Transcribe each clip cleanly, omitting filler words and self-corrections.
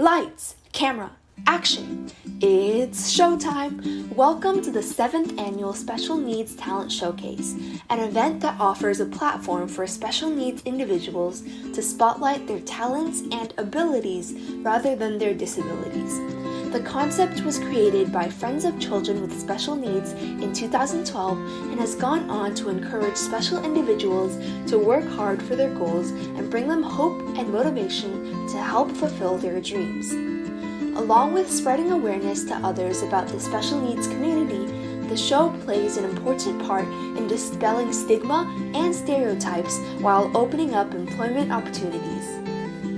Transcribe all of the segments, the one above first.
Lights, camera, action! It's showtime! Welcome to the 7th Annual Special Needs Talent Showcase, an event that offers a platform for special needs individuals to spotlight their talents and abilities rather than their disabilities. The concept was created by Friends of Children with Special Needs in 2012 and has gone on to encourage special individuals to work hard for their goals and bring them hope and motivation to help fulfill their dreams. Along with spreading awareness to others about the special needs community, the show plays an important part in dispelling stigma and stereotypes while opening up employment opportunities.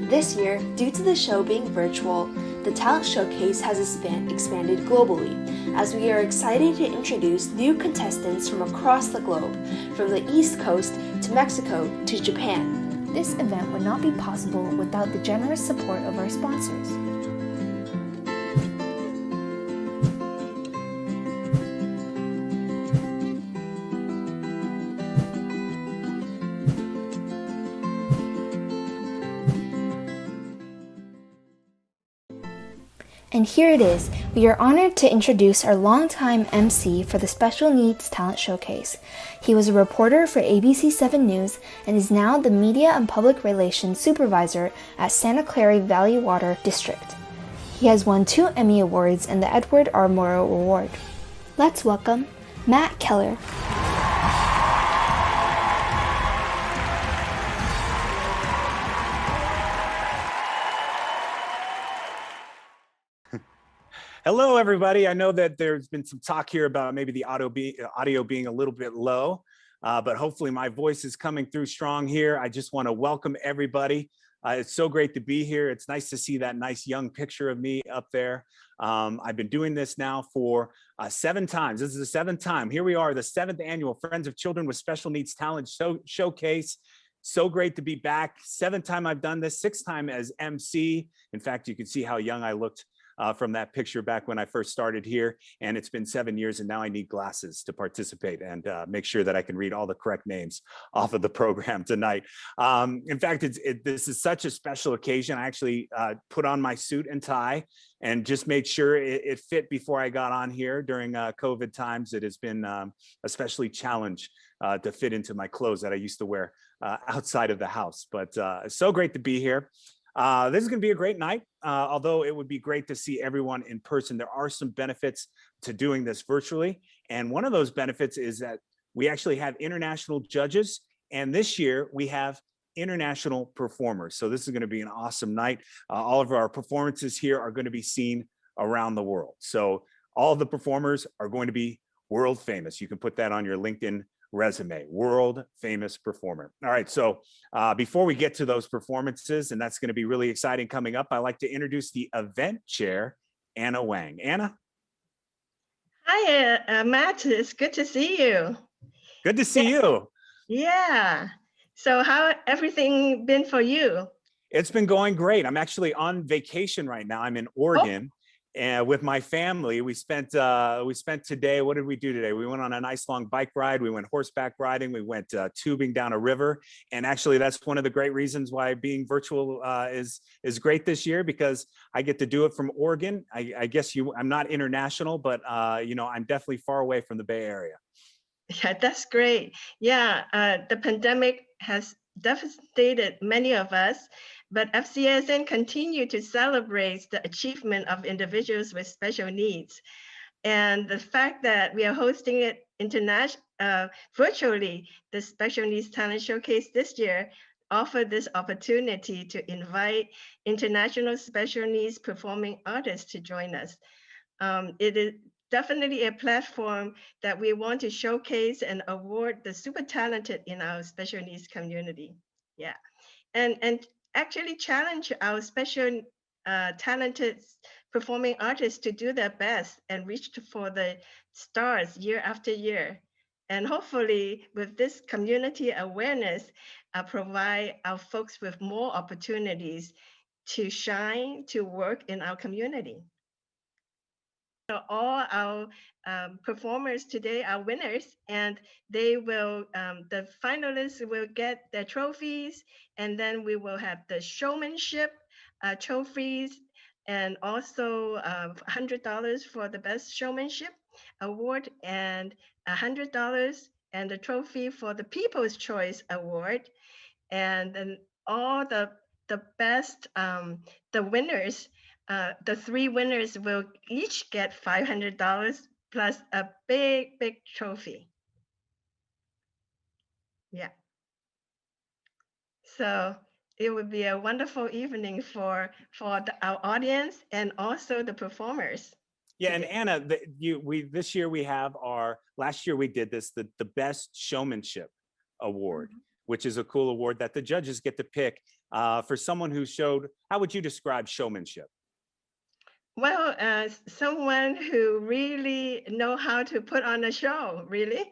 This year, due to the show being virtual, the Talent Showcase has expanded globally, as we are excited to introduce new contestants from across the globe, from the East Coast to Mexico to Japan. This event would not be possible without the generous support of our sponsors. And here it is. We are honored to introduce our longtime MC for the Special Needs Talent Showcase. He was a reporter for ABC 7 News and is now the Media and Public Relations Supervisor at Santa Clara Valley Water District. He has won 2 Emmy Awards and the Edward R. Murrow Award. Let's welcome Matt Keller. Hello, everybody. I know that there's been some talk here about maybe the audio being a little bit low, but hopefully my voice is coming through strong here. I just want to welcome everybody. It's so great to be here. It's nice to see that nice young picture of me up there. I've been doing this now for 7 times. This is the 7th time. Here we are, the 7th Annual Friends of Children with Special Needs Talent Showcase. So great to be back. 7th time I've done this, 6th time as MC. In fact, you can see how young I looked from that picture back when I first started here. And it's been 7 years and now I need glasses to participate and make sure that I can read all the correct names off of the program tonight. In fact, this is such a special occasion. I actually put on my suit and tie and just made sure it fit before I got on here during COVID times. It has been especially challenged to fit into my clothes that I used to wear outside of the house. But it's so great to be here. This is going to be a great night, although it would be great to see everyone in person. There are some benefits to doing this virtually. And one of those benefits is that we actually have international judges. And this year we have international performers. So this is going to be an awesome night. All of our performances here are going to be seen around the world. So all of the performers are going to be world famous. You can put that on your LinkedIn resume, world famous performer. All right, so before we get to those performances, and that's going to be really exciting coming up, I'd like to introduce the event chair, Anna Wang. Anna? Hi, Matt, it's good to see you. Good to see you. Yeah, so how everything been for you? It's been going great. I'm actually on vacation right now. I'm in Oregon. And with my family, we spent today. What did we do today? We went on a nice long bike ride. We went horseback riding. We went tubing down a river. And actually, that's one of the great reasons why being virtual is great this year, because I get to do it from Oregon. I guess I'm not international, but I'm definitely far away from the Bay Area. Yeah, that's great. Yeah, the pandemic has devastated many of us, but FCSN continue to celebrate the achievement of individuals with special needs. And the fact that we are hosting it virtually, the Special Needs Talent Showcase this year offer this opportunity to invite international special needs performing artists to join us. It is definitely a platform that we want to showcase and award the super talented in our special needs community. Yeah, and actually challenge our special talented performing artists to do their best and reach for the stars year after year. And hopefully with this community awareness, provide our folks with more opportunities to shine, to work in our community. So all our performers today are winners, and they will, the finalists will get their trophies, and then we will have the showmanship trophies and also $100 for the Best Showmanship Award, and $100 and the trophy for the People's Choice Award, and then all the best the winners, the three winners will each get $500 plus a big trophy. Yeah. So it would be a wonderful evening for our audience and also the performers. Yeah, and Anna, this year we have last year we did the Best Showmanship Award, which is a cool award that the judges get to pick for someone who showed. How would you describe showmanship? Well, someone who really know how to put on a show, really,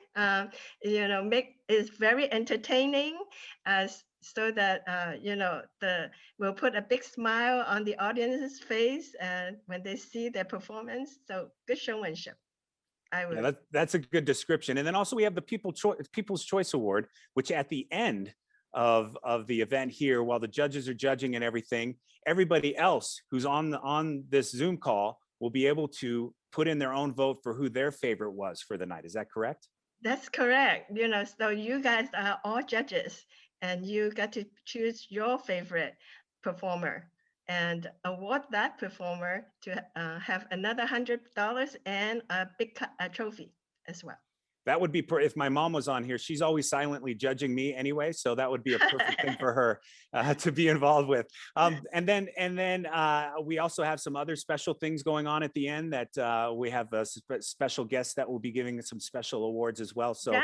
is very entertaining, so that will put a big smile on the audience's face, and when they see their performance. So good showmanship. Yeah, that's a good description. And then also we have the People's Choice Award, which at the end of the event here, while the judges are judging and everything, everybody else who's on this Zoom call will be able to put in their own vote for who their favorite was for the night. Is that correct? That's correct. So you guys are all judges, and you got to choose your favorite performer and award that performer to have another $100 and a big trophy as well. That would be, if my mom was on here, she's always silently judging me anyway. So that would be a perfect thing for her to be involved with. And then we also have some other special things going on at the end that we have a special guest that will be giving some special awards as well. So,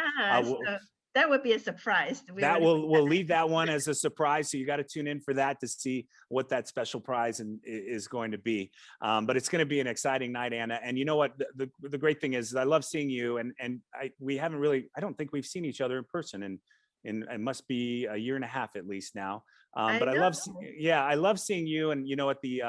that would be a surprise. We'll leave that one as a surprise. So you got to tune in for that to see what that special prize is going to be. But it's going to be an exciting night, Anna. And you know what? The great thing is I love seeing you. And we haven't really, I don't think we've seen each other in person in it must be a year and a half at least now. But I love seeing you. And you know, at the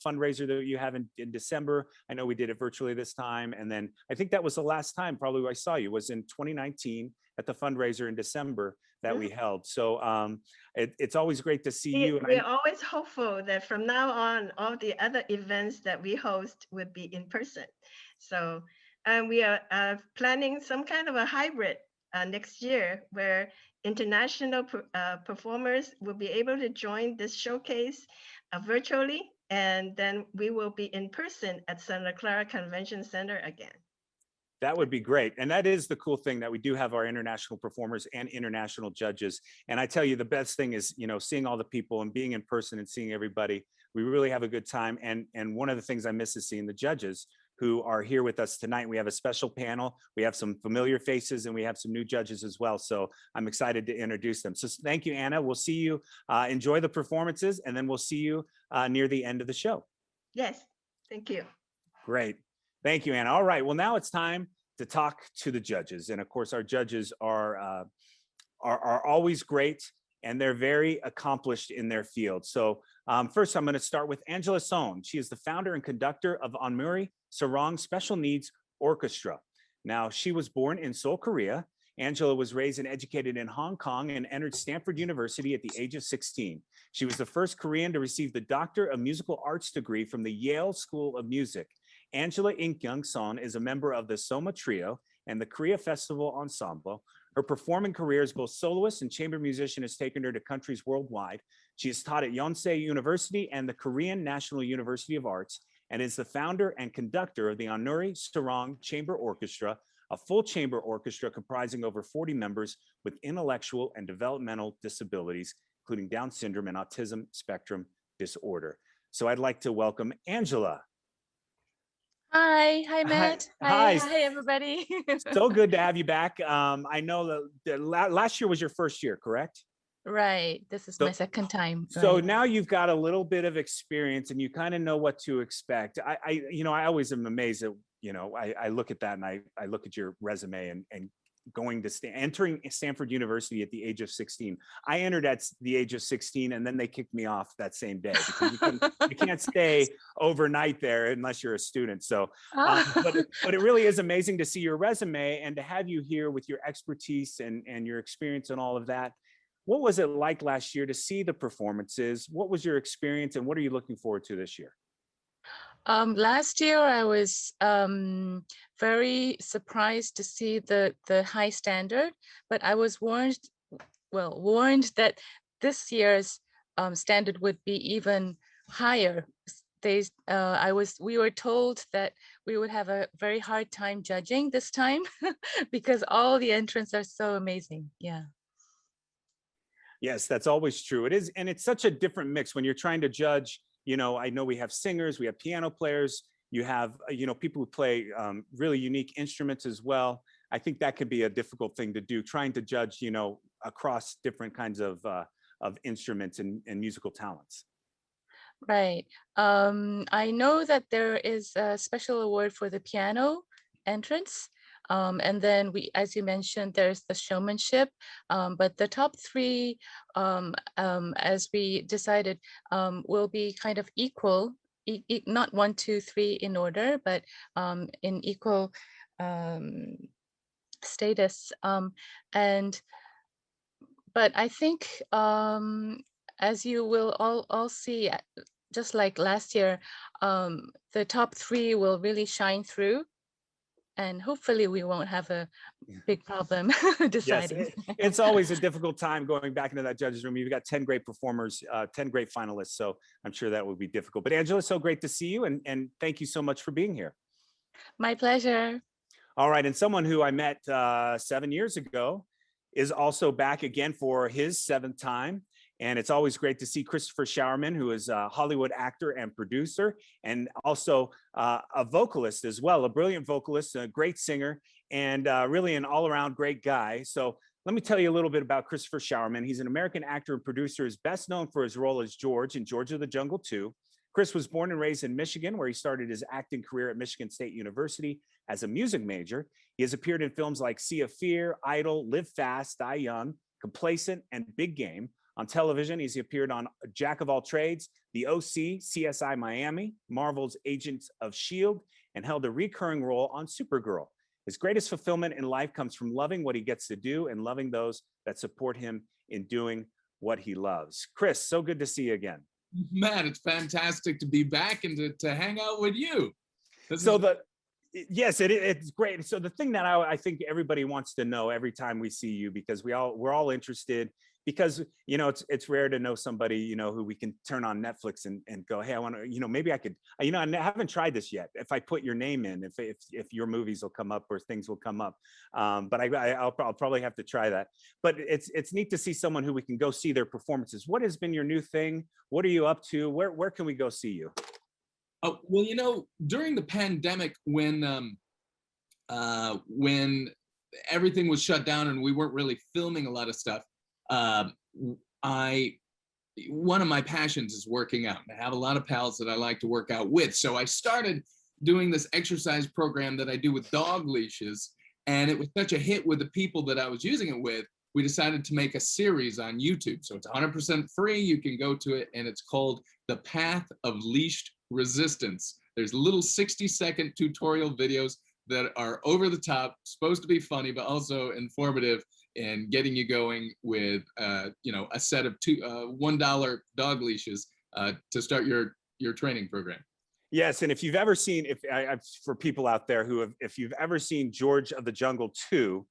fundraiser that you have in December, I know we did it virtually this time. And then I think that was the last time probably I saw you was in 2019 at the fundraiser in December that we held. So it's always great to see you. And we're always hopeful that from now on, all the other events that we host would be in person. So we are planning some kind of a hybrid next year where international performers will be able to join this showcase virtually, and then we will be in person at Santa Clara Convention Center again. That would be great. And that is the cool thing, that we do have our international performers and international judges. And I tell you, the best thing is, seeing all the people and being in person and seeing everybody. We really have a good time. And one of the things I miss is seeing the judges who are here with us tonight. We have a special panel. We have some familiar faces and we have some new judges as well. So I'm excited to introduce them. So thank you, Anna. We'll see you, enjoy the performances, and then we'll see you near the end of the show. Yes, thank you. Great. Thank you, Anna. All right, well, now it's time to talk to the judges. And of course, our judges are always great, and they're very accomplished in their field. So first, I'm going to start with Angela Son. She is the founder and conductor of Onmuri Sarong Special Needs Orchestra. Now, she was born in Seoul, Korea. Angela was raised and educated in Hong Kong and entered Stanford University at the age of 16. She was the first Korean to receive the Doctor of Musical Arts degree from the Yale School of Music. Angela In-kyung Son is a member of the Soma Trio and the Korea Festival Ensemble. Her performing career as both soloist and chamber musician has taken her to countries worldwide. She has taught at Yonsei University and the Korean National University of Arts, and is the founder and conductor of the Onmuri Sarong Chamber Orchestra, a full chamber orchestra comprising over 40 members with intellectual and developmental disabilities, including Down syndrome and autism spectrum disorder. So I'd like to welcome Angela. Hi, Matt. Hi, everybody. So good to have you back. I know that last year was your first year, correct? Right. This is my second time. So right. Now you've got a little bit of experience and you kind of know what to expect. I always am amazed at, I look at that and I look at your resume and going to entering Stanford University at the age of 16. I entered at the age of 16 and then they kicked me off that same day because you can't stay overnight there unless you're a student. So, but it really is amazing to see your resume and to have you here with your expertise and your experience and all of that. What was it like last year to see the performances? What was your experience and what are you looking forward to this year? Last year, I was very surprised to see the high standard, but I was warned that this year's standard would be even higher. We were told that we would have a very hard time judging this time because all the entrants are so amazing. Yeah. Yes, that's always true. It is, and it's such a different mix when you're trying to judge. I know we have singers, we have piano players, you have, people who play really unique instruments as well. I think that could be a difficult thing to do, trying to judge, across different kinds of instruments and musical talents. Right. I know that there is a special award for the piano entrance. And then as you mentioned, there's the showmanship, but the top three, as we decided, will be kind of equal, not 1, 2, 3 in order, but in equal status. But I think, as you will all see, just like last year, the top three will really shine through. And hopefully we won't have a big problem deciding. Yes, it's always a difficult time going back into that judges room. You've got 10 great performers, 10 great finalists. So I'm sure that will be difficult. But Angela, so great to see you. And thank you so much for being here. My pleasure. All right. And someone who I met 7 years ago is also back again for his 7th time. And it's always great to see Christopher Showerman, who is a Hollywood actor and producer, and also a vocalist as well, a brilliant vocalist, a great singer, and really an all-around great guy. So let me tell you a little bit about Christopher Showerman. He's an American actor and producer, is best known for his role as George in George of the Jungle 2. Chris was born and raised in Michigan, where he started his acting career at Michigan State University as a music major. He has appeared in films like Sea of Fear, Idol, Live Fast, Die Young, Complacent, and Big Game. On television, he's appeared on Jack of All Trades, The OC, CSI Miami, Marvel's Agents of S.H.I.E.L.D., and held a recurring role on Supergirl. His greatest fulfillment in life comes from loving what he gets to do and loving those that support him in doing what he loves. Chris, so good to see you again. Matt, it's fantastic to be back and to hang out with you. Yes, it's great. So the thing that I think everybody wants to know every time we see you, because we're all interested, because it's rare to know somebody who we can turn on Netflix and go, hey, I want to, maybe I could, I haven't tried this yet. If I put your name in, if your movies will come up or things will come up, but I'll probably have to try that. But it's neat to see someone who we can go see their performances. What has been your new thing? What are you up to? Where can we go see you? Oh, well, during the pandemic, when everything was shut down and we weren't really filming a lot of stuff, one of my passions is working out. I have a lot of pals that I like to work out with. So I started doing this exercise program that I do with dog leashes. And it was such a hit with the people that I was using it with, we decided to make a series on YouTube. So it's 100% free. You can go to it, and it's called The Path of Leashed Resistance. There's little 60-second tutorial videos that are over the top, supposed to be funny, but also informative, and getting you going with a set of $1 dog leashes to start your training program. Yes, and if you've ever seen, for people out there if you've ever seen George of the Jungle 2,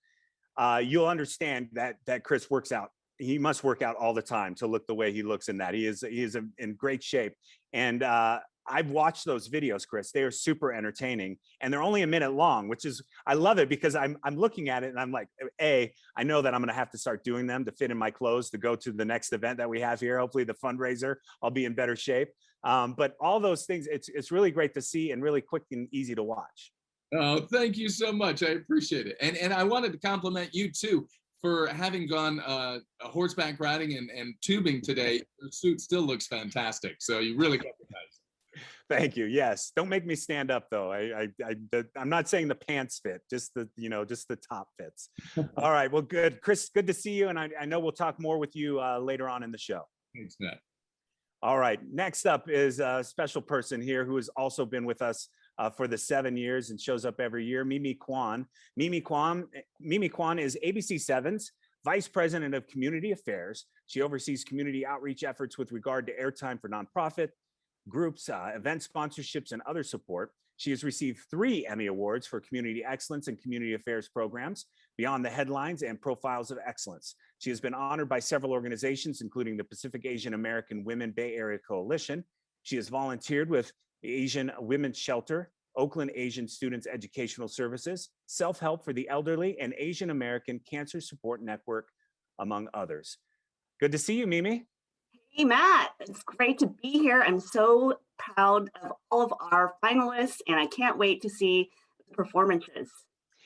you'll understand that Chris works out. He must work out all the time to look the way he looks in that. He is in great shape, and I've watched those videos, Chris. They are super entertaining, and they're only a minute long, which is, I love it, because I'm looking at it and I'm like, I know that I'm going to have to start doing them to fit in my clothes to go to the next event that we have here. Hopefully the fundraiser, I'll be in better shape. But all those things, it's really great to see and really quick and easy to watch. Oh, thank you so much. I appreciate it. And I wanted to compliment you too for having gone horseback riding and tubing today. Your suit still looks fantastic. So you really got the nice. Thank you. Yes. Don't make me stand up though. I'm not saying the pants fit, just the top fits. All right. Well, good. Chris, good to see you. And I know we'll talk more with you later on in the show. Thanks, Matt. All right. Next up is a special person here who has also been with us for the 7 years and shows up every year, Mimi Kwan. Mimi Kwan is ABC7's Vice President of Community Affairs. She oversees community outreach efforts with regard to airtime for nonprofit, groups, event sponsorships, and other support. She has received 3 Emmy Awards for Community Excellence and Community Affairs programs, Beyond the Headlines and Profiles of Excellence. She has been honored by several organizations, including the Pacific Asian American Women Bay Area Coalition. She has volunteered with the Asian Women's Shelter, Oakland Asian Students Educational Services, Self-Help for the Elderly, and Asian American Cancer Support Network, among others. Good to see you, Mimi. Hey, Matt, it's great to be here. I'm so proud of all of our finalists, and I can't wait to see the performances.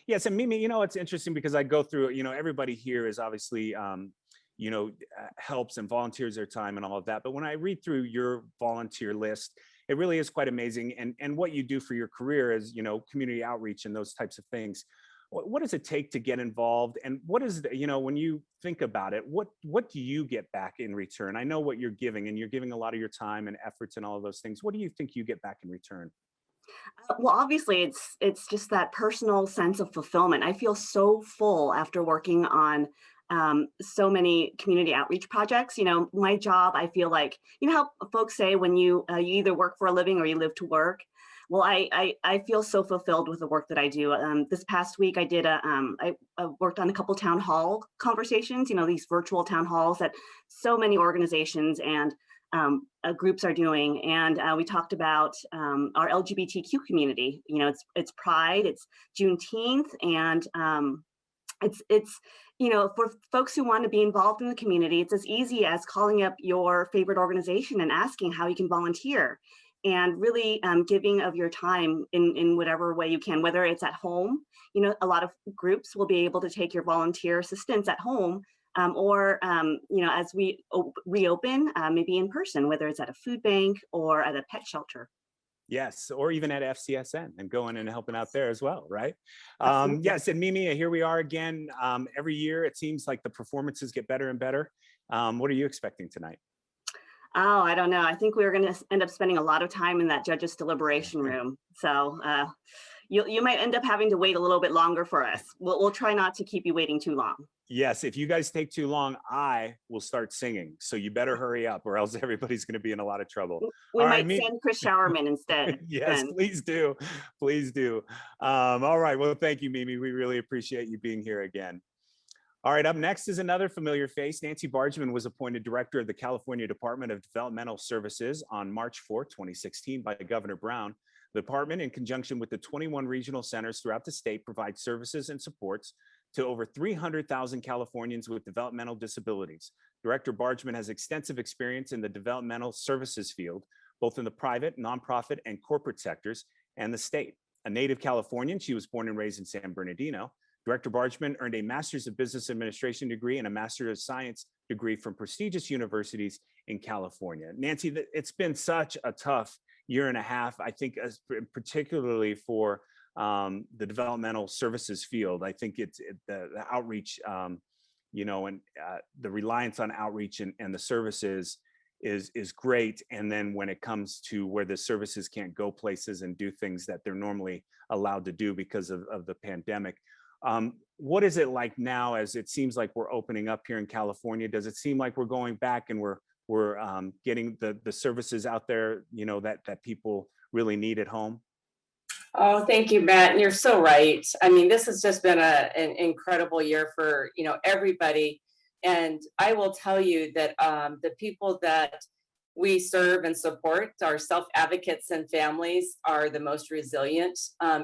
Yes, and Mimi, it's interesting because I go through, everybody here is obviously, helps and volunteers their time and all of that. But when I read through your volunteer list, it really is quite amazing. And what you do for your career is, community outreach and those types of things. What does it take to get involved? And what is, when you think about it, what do you get back in return? I know what you're giving, and you're giving a lot of your time and efforts and all of those things. What do you think you get back in return? Well, obviously, it's just that personal sense of fulfillment. I feel so full after working on so many community outreach projects. My job, I feel like, how folks say when you either work for a living or you live to work. Well, I feel so fulfilled with the work that I do. This past week, I did I worked on a couple town hall conversations, these virtual town halls that so many organizations and groups are doing. And we talked about our LGBTQ community. It's Pride, it's Juneteenth, and it's for folks who want to be involved in the community, it's as easy as calling up your favorite organization and asking how you can volunteer. And really giving of your time in whatever way you can, whether it's at home. A lot of groups will be able to take your volunteer assistance at home, or as we reopen, maybe in person, whether it's at a food bank or at a pet shelter. Yes, or even at FCSN and going and helping out there as well, right? Absolutely. Yes, and Mimi, here we are again. Every year, it seems like the performances get better and better. What are you expecting tonight? Oh, I don't know. I think we're going to end up spending a lot of time in that judge's deliberation room. So you might end up having to wait a little bit longer for us. We'll try not to keep you waiting too long. Yes, if you guys take too long, I will start singing. So you better hurry up, or else everybody's going to be in a lot of trouble. We All might right, send Chris Showerman instead. Yes, then. please do. Please do. All right. Well, thank you, Mimi. We really appreciate you being here again. All right, up next is another familiar face. Nancy Bargeman was appointed director of the California Department of Developmental Services on March 4, 2016 by Governor Brown. The department, in conjunction with the 21 regional centers throughout the state, provides services and supports to over 300,000 Californians with developmental disabilities. Director Bargeman has extensive experience in the developmental services field, both in the private, nonprofit, and corporate sectors, and the state. A native Californian, she was born and raised in San Bernardino. Director Bargeman earned a Master's of Business Administration degree and a Master of Science degree from prestigious universities in California. Nancy, it's been such a tough year and a half, I think, particularly for the developmental services field. I think it's the outreach, and the reliance on outreach and the services is great. And then when it comes to where the services can't go places and do things that they're normally allowed to do because of the pandemic. What is it like now, as it seems like we're opening up here in California? Does it seem like we're going back and we're getting the services out there, that people really need at home? Oh, thank you, Matt. And you're so right. I mean, this has just been an incredible year for, everybody. And I will tell you that the people that we serve and support, our self-advocates and families, are the most resilient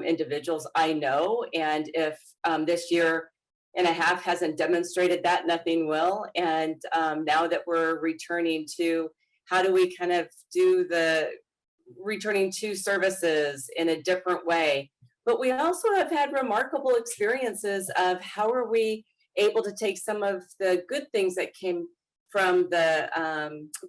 individuals I know. And if this year and a half hasn't demonstrated that, nothing will. And now that we're returning to, how do we kind of do the returning to services in a different way? But we also have had remarkable experiences of how are we able to take some of the good things that came from the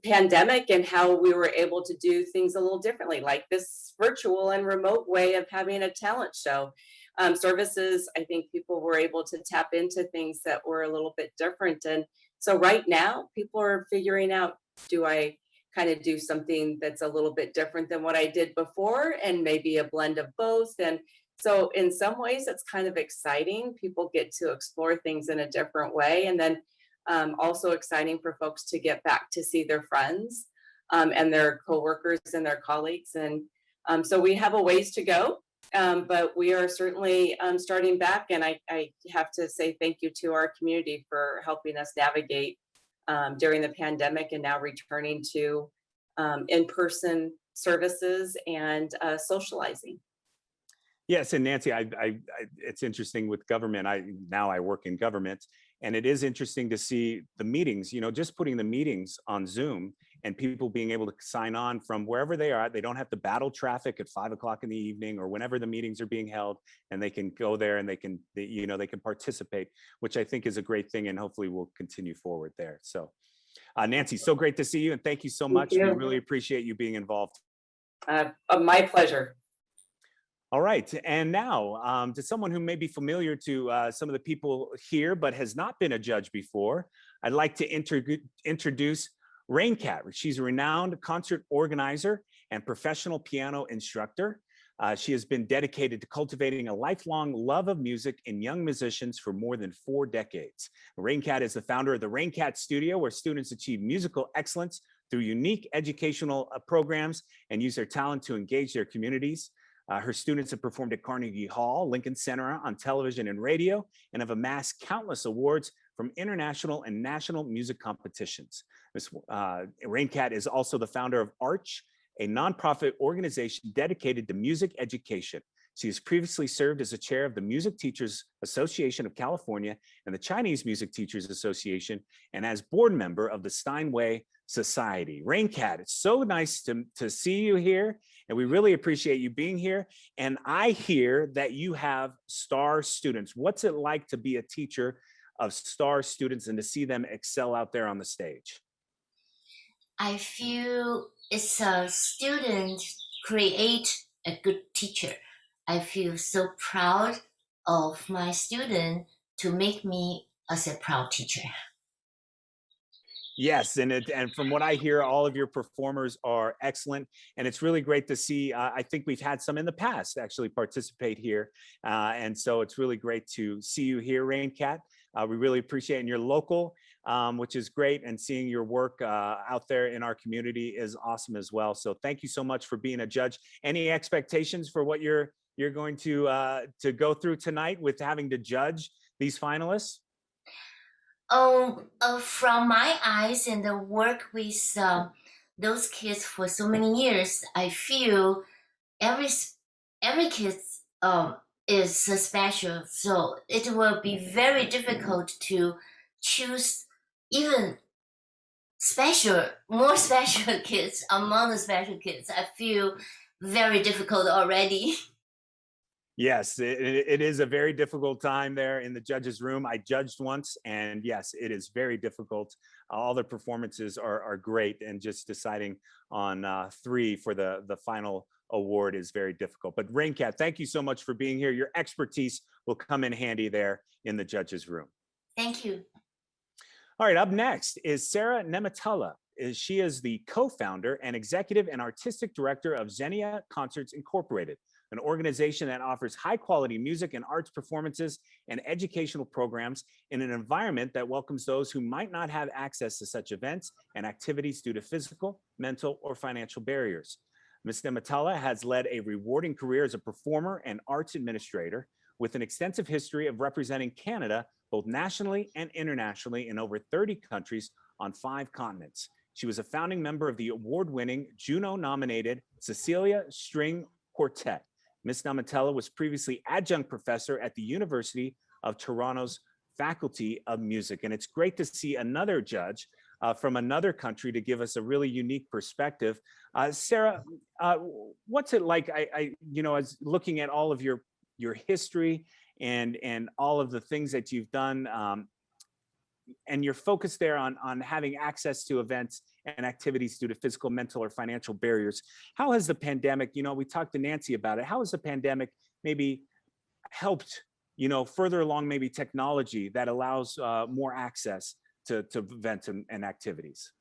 pandemic and how we were able to do things a little differently, like this virtual and remote way of having a talent show. Services, I think people were able to tap into things that were a little bit different. And so right now, people are figuring out, do I kind of do something that's a little bit different than what I did before, and maybe a blend of both? And so in some ways, it's kind of exciting. People get to explore things in a different way. And then also exciting for folks to get back to see their friends. and their coworkers and their colleagues. And so we have a ways to go, but we are certainly starting back. And I have to say thank you to our community for helping us navigate during the pandemic and now returning to in-person services and socializing. Yes, and Nancy, it's interesting with government. Now I work in government, and it is interesting to see the meetings. Just putting the meetings on Zoom and people being able to sign on from wherever they are. They don't have to battle traffic at 5 o'clock in the evening or whenever the meetings are being held, and they can go there and they can participate, which I think is a great thing, and hopefully will continue forward there. So, Nancy, so great to see you, and thank you so much. We really appreciate you being involved. My pleasure. All right, and now to someone who may be familiar to some of the people here, but has not been a judge before, I'd like to introduce Raincat. She's a renowned concert organizer and professional piano instructor. She has been dedicated to cultivating a lifelong love of music in young musicians for more than 4 decades. Raincat is the founder of the Raincat Studio, where students achieve musical excellence through unique educational programs and use their talent to engage their communities. Her students have performed at Carnegie Hall, Lincoln Center, on television and radio, and have amassed countless awards from international and national music competitions. Raincat is also the founder of Arch, a nonprofit organization dedicated to music education. She has previously served as the chair of the Music Teachers Association of California and the Chinese Music Teachers Association, and as board member of the Steinway Society. Raincat, it's so nice to see you here, and we really appreciate you being here. And I hear that you have star students. What's it like to be a teacher of star students and to see them excel out there on the stage? I feel it's a student create a good teacher. I feel so proud of my student to make me as a proud teacher. Yes, and from what I hear, all of your performers are excellent, and it's really great to see. I think we've had some in the past actually participate here, and so it's really great to see you here, Raincat. We really appreciate it, and you're local, which is great, and seeing your work out there in our community is awesome as well. So thank you so much for being a judge. Any expectations for what you're going to go through tonight with having to judge these finalists? From my eyes and the work with those kids for so many years, I feel every kid is special. So it will be very difficult to choose even more special kids among the special kids. I feel very difficult already. Yes, it is a very difficult time there in the judges' room. I judged once, and yes, it is very difficult. All the performances are great, and just deciding on 3 for the final award is very difficult. But Raincat, thank you so much for being here. Your expertise will come in handy there in the judges' room. Thank you. All right, up next is Sarah Nematella. She is the co-founder and executive and artistic director of Xenia Concerts Incorporated, an organization that offers high-quality music and arts performances and educational programs in an environment that welcomes those who might not have access to such events and activities due to physical, mental, or financial barriers. Ms. Nematella has led a rewarding career as a performer and arts administrator with an extensive history of representing Canada both nationally and internationally in over 30 countries on 5 continents. She was a founding member of the award-winning Juno-nominated Cecilia String Quartet. Ms. Nematella was previously adjunct professor at the University of Toronto's Faculty of Music. And it's great to see another judge from another country to give us a really unique perspective. Sarah, what's it like? I as looking at all of your history and all of the things that you've done, and your focus there on having access to events and activities due to physical, mental, or financial barriers. How has the pandemic, we talked to Nancy about it, how has the pandemic maybe helped, further along maybe technology that allows more access to events and activities?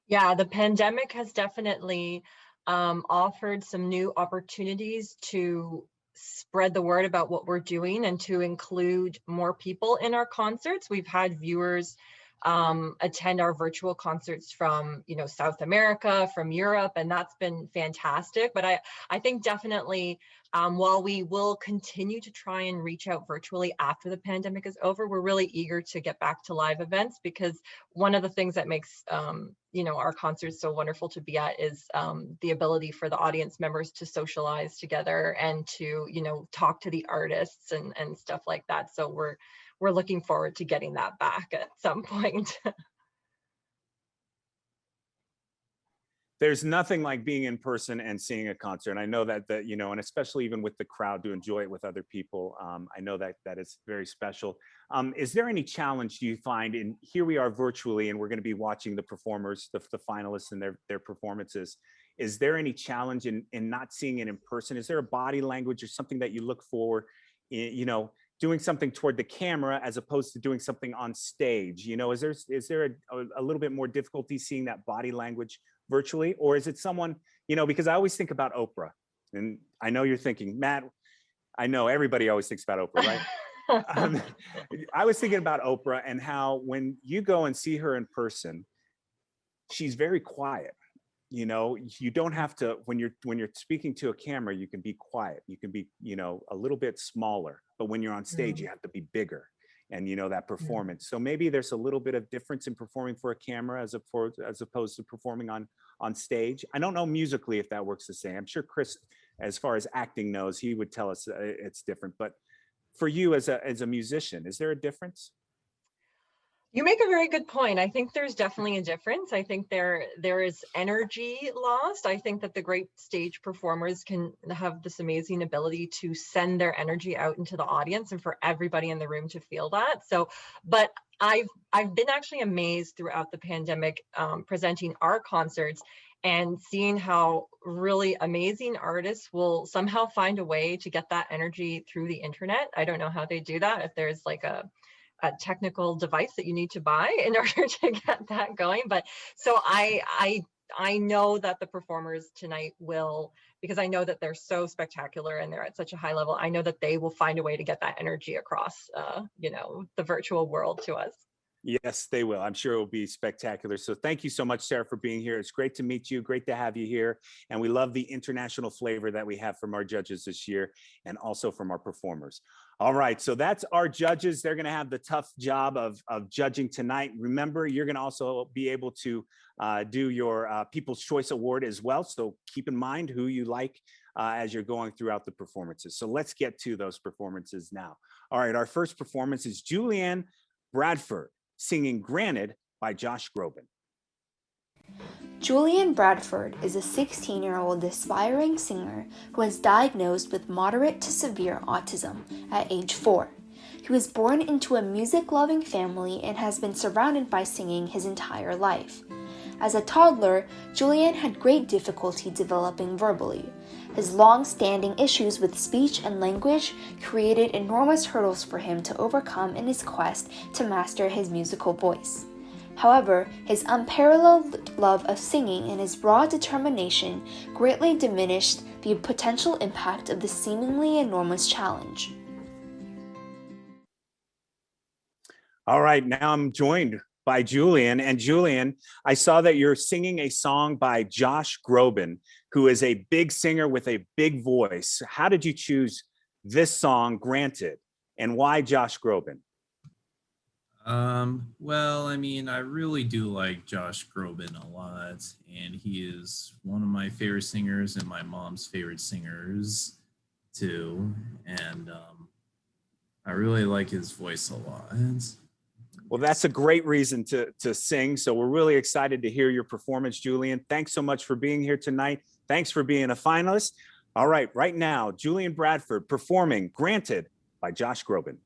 Yeah, the pandemic has definitely offered some new opportunities to spread the word about what we're doing and to include more people in our concerts. We've had viewers attend our virtual concerts from, South America, from Europe, and that's been fantastic. But I think definitely, while we will continue to try and reach out virtually after the pandemic is over, we're really eager to get back to live events, because one of the things that makes our concerts so wonderful to be at is the ability for the audience members to socialize together and to talk to the artists and stuff like that. So we're looking forward to getting that back at some point. There's nothing like being in person and seeing a concert. And I know that, and especially even with the crowd, to enjoy it with other people. I know that is very special. Is there any challenge you find in, here we are virtually, and we're going to be watching the performers, the finalists and their performances. Is there any challenge in not seeing it in person? Is there a body language or something that you look for, doing something toward the camera as opposed to doing something on stage? Is there a little bit more difficulty seeing that body language virtually? Or is it someone, because I always think about Oprah, and I know you're thinking, Matt, I know everybody always thinks about Oprah, right? I was thinking about Oprah and how when you go and see her in person, she's very quiet. You don't have to, when you're speaking to a camera, you can be quiet. You can be, a little bit smaller, but when you're on stage, you have to be bigger. And that performance. So maybe there's a little bit of difference in performing for a camera as opposed to performing on stage. I don't know musically if that works the same. I'm sure Chris, as far as acting knows, he would tell us it's different. But for you as a musician, is there a difference? You make a very good point. I think there's definitely a difference. I think there is energy lost. I think that the great stage performers can have this amazing ability to send their energy out into the audience and for everybody in the room to feel that. So, but I've been actually amazed throughout the pandemic, presenting our concerts and seeing how really amazing artists will somehow find a way to get that energy through the internet. I don't know how they do that, if there's like a technical device that you need to buy in order to get that going. But so I know that the performers tonight will, because I know that they're so spectacular and they're at such a high level, I know that they will find a way to get that energy across, the virtual world to us. Yes, they will. I'm sure it will be spectacular. So thank you so much, Sarah, for being here. It's great to meet you. Great to have you here. And we love the international flavor that we have from our judges this year and also from our performers. All right, so that's our judges. They're going to have the tough job of judging tonight. Remember, you're going to also be able to do your People's Choice Award as well. So keep in mind who you like as you're going throughout the performances. So let's get to those performances now. All right, our first performance is Julianne Bradford singing Granted by Josh Groban. Julianne Bradford is a 16-year-old aspiring singer who was diagnosed with moderate to severe autism at age 4. He was born into a music-loving family and has been surrounded by singing his entire life. As a toddler, Julianne had great difficulty developing verbally. His long-standing issues with speech and language created enormous hurdles for him to overcome in his quest to master his musical voice. However, his unparalleled love of singing and his raw determination greatly diminished the potential impact of the seemingly enormous challenge. All right, now I'm joined by Julianne. And Julianne, I saw that you're singing a song by Josh Groban, who is a big singer with a big voice. How did you choose this song, Granted, and why Josh Groban? Well, I mean, I really do like Josh Groban a lot, and he is one of my favorite singers and my mom's favorite singers too. And I really like his voice a lot. Well, that's a great reason to sing. So we're really excited to hear your performance, Julianne. Thanks so much for being here tonight. Thanks for being a finalist. All right, right now, Julianne Bradford performing Granted by Josh Groban.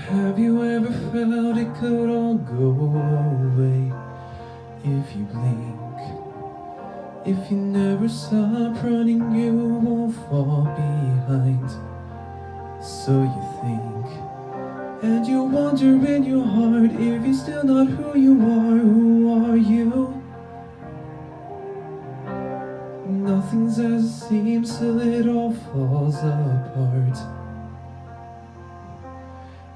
Have you ever felt it could all go away if you blink? If you never stop running, you won't fall behind. So you think, and you wonder in your heart, if you're still not who you are you? nothing's as it seems till it all falls apart.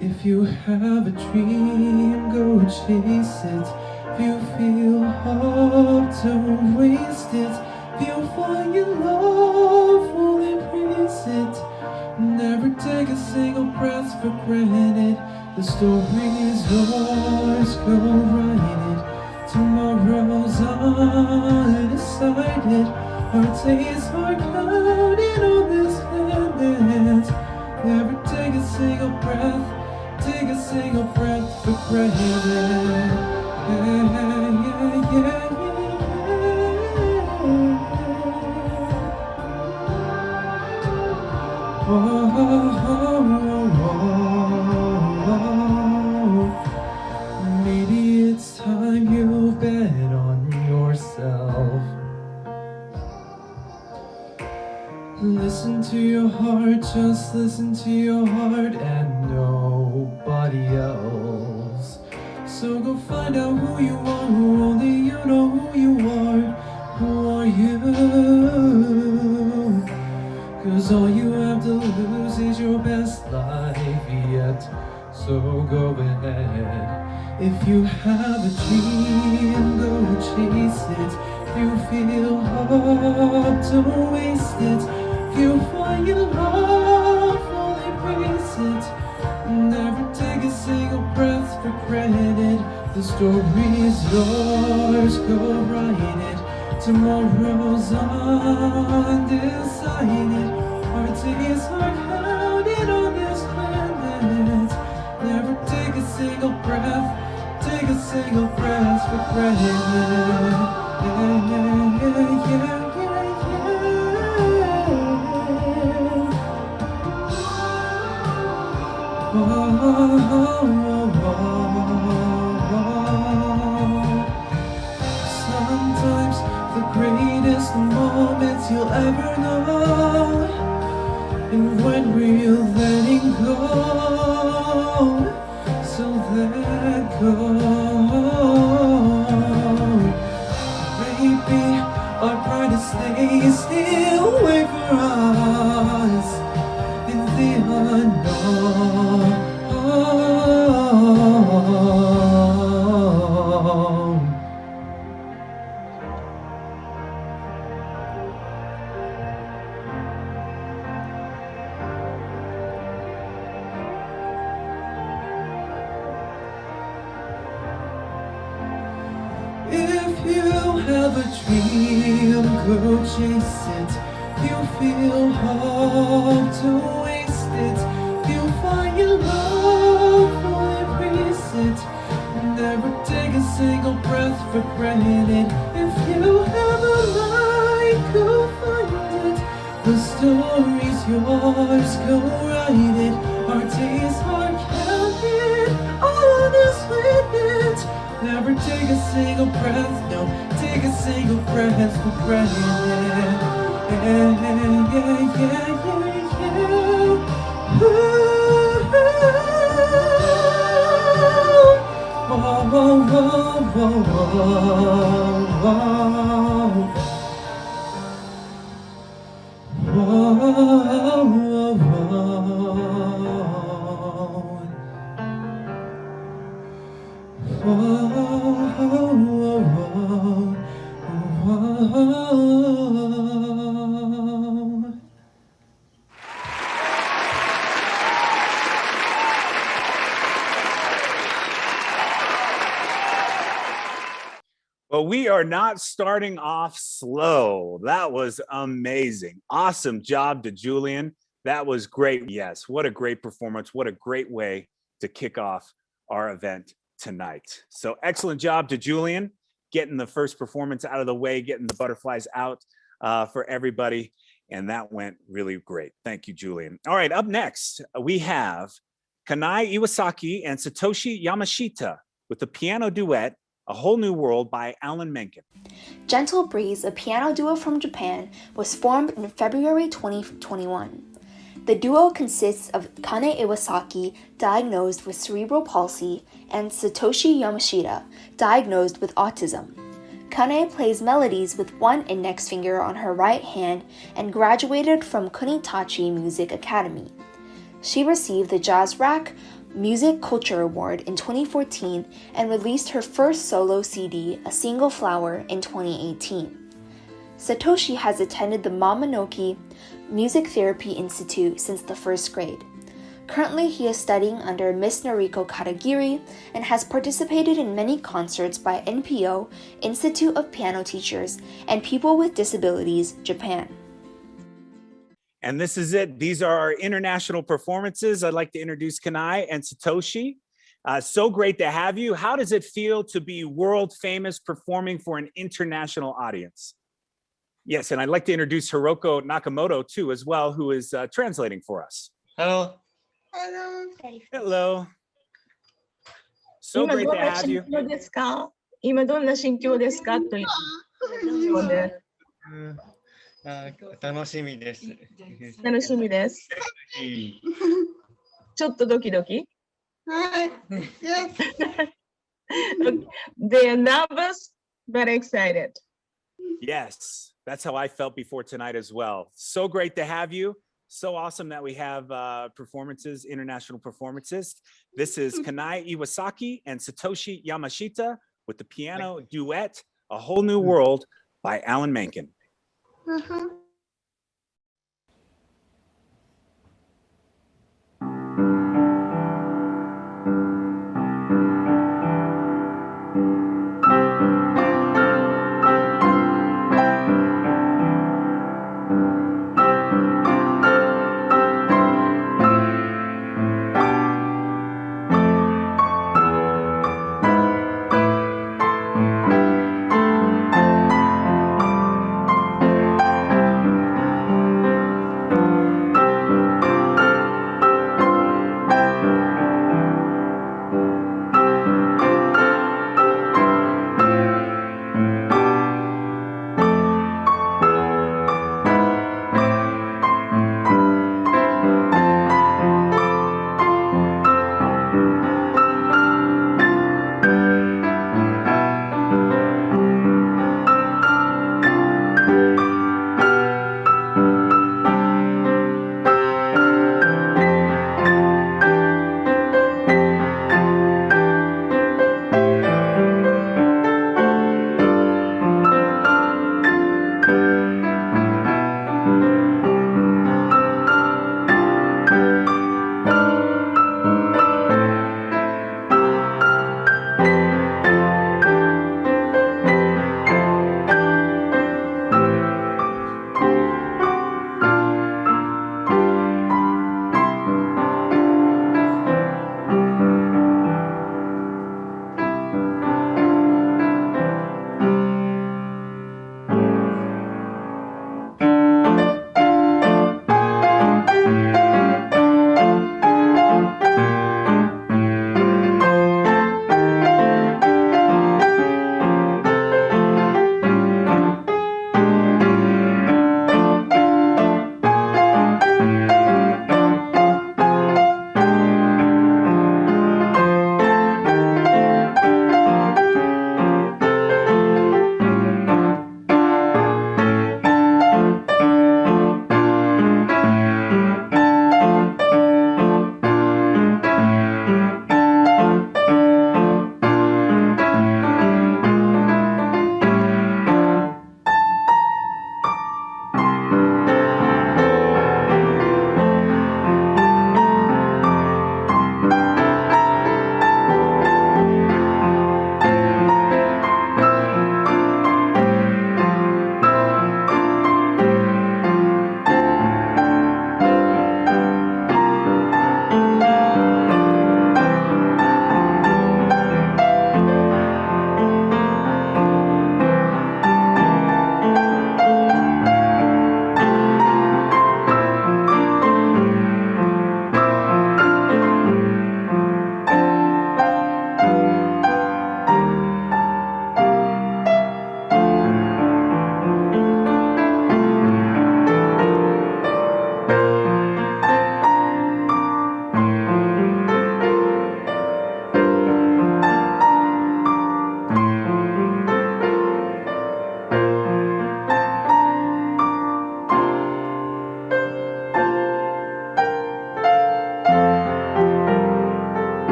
If you have a dream, go chase it. If you feel hope, don't waste it. If you find your love, will embrace it. Never take a single breath for granted. The story's yours, go write it. Tomorrow's undecided. Our days are counted on this planet. Never take a single breath. Take a single breath for granted. Yeah, yeah, yeah, yeah. Oh, maybe it's time you bet on yourself. Listen to your heart, just listen to your heart and nobody else. So go find out who you are, who only you know who you are. Who are you? 'Cause all you have to lose is your best life yet. So go ahead. If you have a dream, go chase it. If you feel hope, don't waste it. If you find your love, fully embrace it. Never take a single breath for granted. The story's yours, go write it. Tomorrow's undecided. Our days are counted on this planet. Never take a single breath. Take a single breath for granted. Yeah, yeah, yeah, yeah, yeah. Oh, oh, oh, oh. Sometimes the greatest moments you'll ever know, and when we're letting go, so let go. Maybe our brightest days still wait for us in the unknown. If you have a dream, go chase it. If you feel hope, don't waste it. If you find your love, will embrace it. Never take a single breath for granted. If you have a light, go find it. The story's yours, go write it. Our days are counted, all is with it. Never take a single breath, no, take a single breath for granted. Yeah, yeah, yeah, yeah, yeah. Ooh, oh, oh, oh, oh, oh, oh, oh, oh. Well, we are not starting off slow. That was amazing. Awesome job to Julian. That was great. Yes, what a great performance. What a great way to kick off our event tonight. So excellent job to Julian, getting the first performance out of the way, getting the butterflies out for everybody. And that went really great. Thank you, Julian. All right, up next, we have Kanai Iwasaki and Satoshi Yamashita with the piano duet, A Whole New World by Alan Menken. Gentle Breeze, a piano duo from Japan, was formed in February 2021. The duo consists of Kane Iwasaki, diagnosed with cerebral palsy, and Satoshi Yamashita, diagnosed with autism. Kanae plays melodies with one index finger on her right hand and graduated from Kunitachi Music Academy. She received the Jazz Rack Music Culture Award in 2014 and released her first solo CD, A Single Flower, in 2018. Satoshi has attended the Mamanoki Music Therapy Institute since the first grade. Currently, he is studying under Miss Noriko Katagiri and has participated in many concerts by NPO, Institute of Piano Teachers, and People with Disabilities, Japan. And this is it. These are our international performances. I'd like to introduce Kanae and Satoshi. So great to have you. How does it feel to be world famous performing for an international audience? Yes, and I'd like to introduce Hiroko Nakamoto too as well, who is translating for us. Hello. Hello. So great to have you. 今どんな心境ですかというので楽しみです。楽しみです。ちょっとドキドキ They are nervous but excited. Yes, that's how I felt before tonight as well. So great to have you. So awesome that we have performances, international performances. This is Kanae Iwasaki and Satoshi Yamashita with the piano duet, A Whole New World by Alan Menken.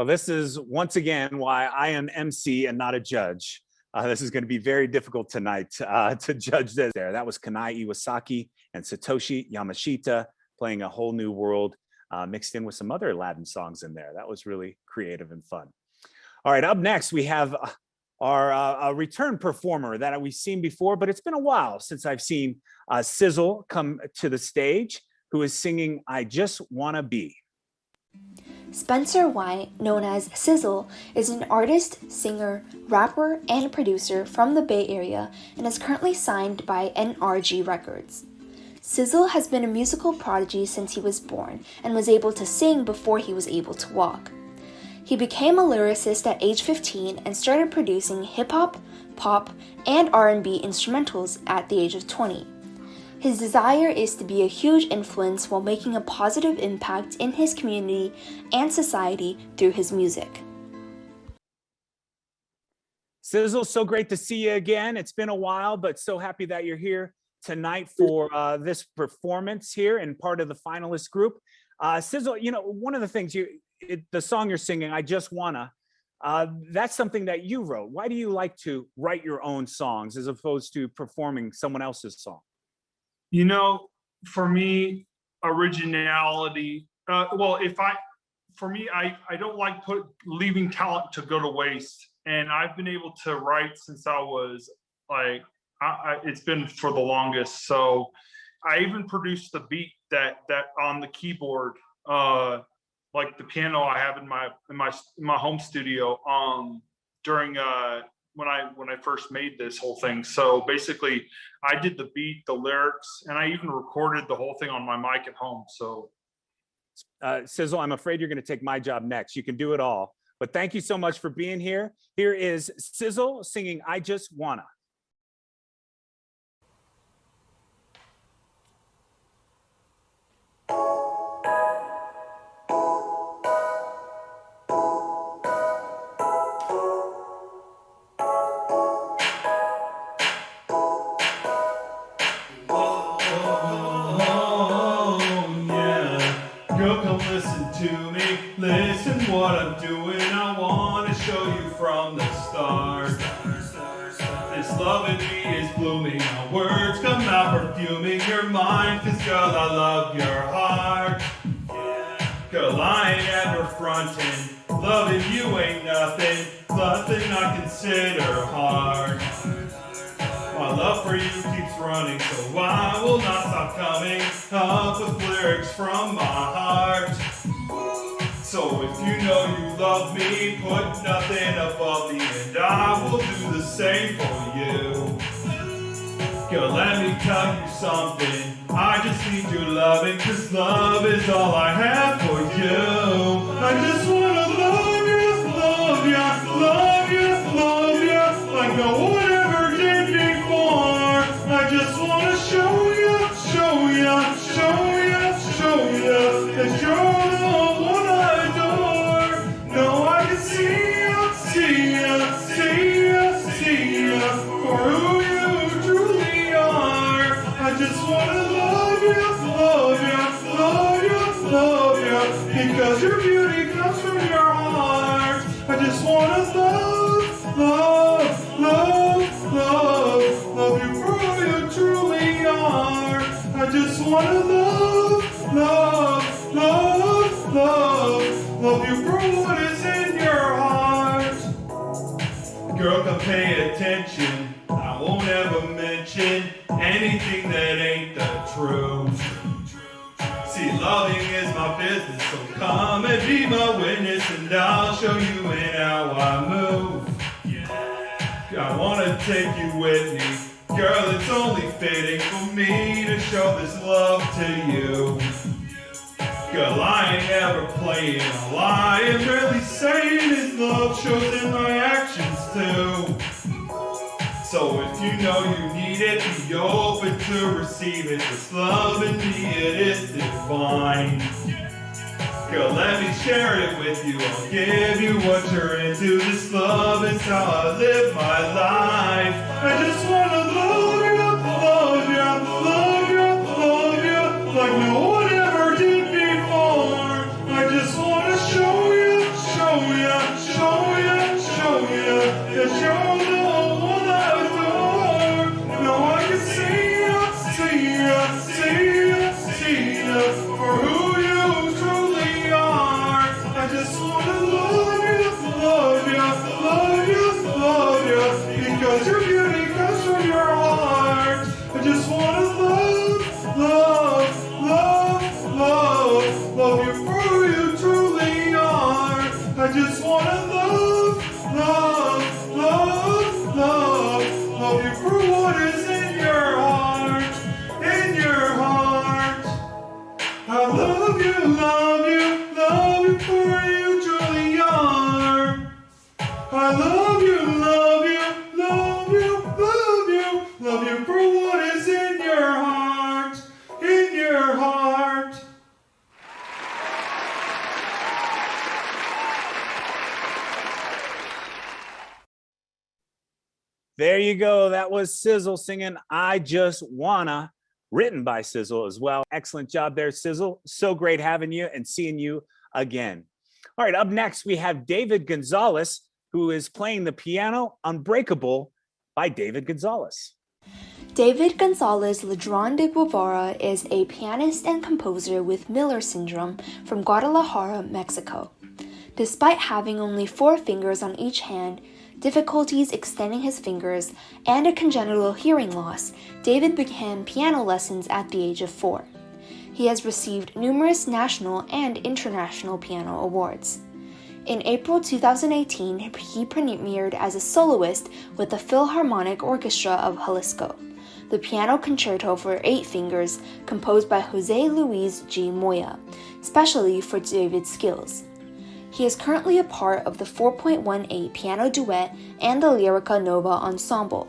Well, this is once again why I am MC and not a judge. This is going to be very difficult tonight to judge this. That was Kanai Iwasaki and Satoshi Yamashita playing A Whole New World, mixed in with some other Aladdin songs in there. That was really creative and fun. All right, up next we have our return performer that we've seen before, but it's been a while since I've seen Sizzle come to the stage, who is singing I Just Wanna Be. Spencer White, known as Sizzle, is an artist, singer, rapper, and producer from the Bay Area and is currently signed by NRG Records. Sizzle has been a musical prodigy since he was born and was able to sing before he was able to walk. He became a lyricist at age 15 and started producing hip-hop, pop, and R&B instrumentals at the age of 20. His desire is to be a huge influence while making a positive impact in his community and society through his music. Sizzle, so great to see you again. It's been a while, but so happy that you're here tonight for this performance here and part of the finalist group. Sizzle, you know, one of the things the song you're singing, I Just Wanna, that's something that you wrote. Why do you like to write your own songs as opposed to performing someone else's song? You know, for me, originality, I don't like leaving talent to go to waste. And I've been able to write since I was like, it's been for the longest. So I even produced the beat that on the keyboard, like the piano I have in my home studio, during when I first made this whole thing. So basically I did the beat, the lyrics, and I even recorded the whole thing on my mic at home. So Sizzle, I'm afraid you're going to take my job next. You can do it all, but thank you so much for being here. Here is Sizzle singing I Just Wanna. Listen what I'm doing, I want to show you from the start. This love in me is blooming, my words come out perfuming your mind, cause girl I love your heart. Girl I ain't ever fronting, loving you ain't nothing I consider hard. My love for you keeps running, so I will not stop coming up with lyrics from my heart. So if you know you love me, put nothing above me, and I will do the same for you. Girl, let me tell you something, I just need your loving, cause love is all I have for you. I just wanna love you, love you, love you, love you, like no one ever did before. I just wanna show you, show you, show you, show you, that you're the one I adore. No, I can see you, see you, see you, see you, for who you truly are. I just wanna love you, love you, love you, love you, because your beauty comes from your heart. I just wanna love, love, love, love, love you for who you truly are. I just wanna love, love, love, love, love you for what is in your heart. Girl, come pay attention, I won't ever mention anything that ain't the truth. See, loving is my business, so come and be my witness, and I'll show you in how I move. I wanna take you with me, girl, it's only fitting for me to show this love to you. Girl, I ain't ever playing a lie, and really saying this love shows in my actions too. So if you know you need it, be open to receive it. This love in me, it is divine. Girl, let me share it with you. I'll give you what you're into. This love is how I live my life. I just wanna love you, love you, love you, love you, like no one ever did before. I just wanna show you, show you. There you go. That was Sizzle singing I Just Wanna, written by Sizzle as well. Excellent job there, Sizzle. So great having you and seeing you again. All right, up next, we have David Gonzalez, who is playing the piano, Unbreakable by David Gonzalez. David Gonzalez Ladron de Guevara is a pianist and composer with Miller syndrome from Guadalajara, Mexico. Despite having only 4 fingers on each hand, difficulties extending his fingers, and a congenital hearing loss, David began piano lessons at the age of 4. He has received numerous national and international piano awards. In April 2018, he premiered as a soloist with the Philharmonic Orchestra of Jalisco, the piano concerto for 8 fingers composed by Jose Luis G. Moya, specially for David's skills. He is currently a part of the 4.18 piano duet and the Lyrica Nova ensemble.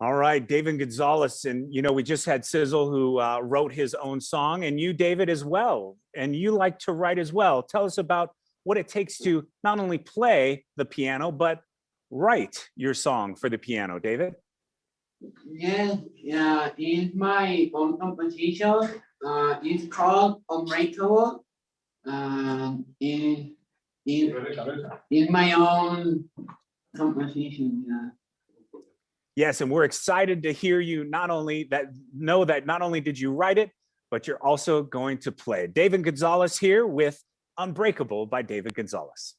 All right, David Gonzalez, and we just had Sizzle who wrote his own song, and you, David, as well. And you like to write as well. Tell us about what it takes to not only play the piano, but write your song for the piano, David. Yes, in my own composition, it's called Unbreakable. In my own composition, yeah. Yes, and we're excited to hear you not only did you write it, but you're also going to play it. David Gonzalez here with Unbreakable by David Gonzalez.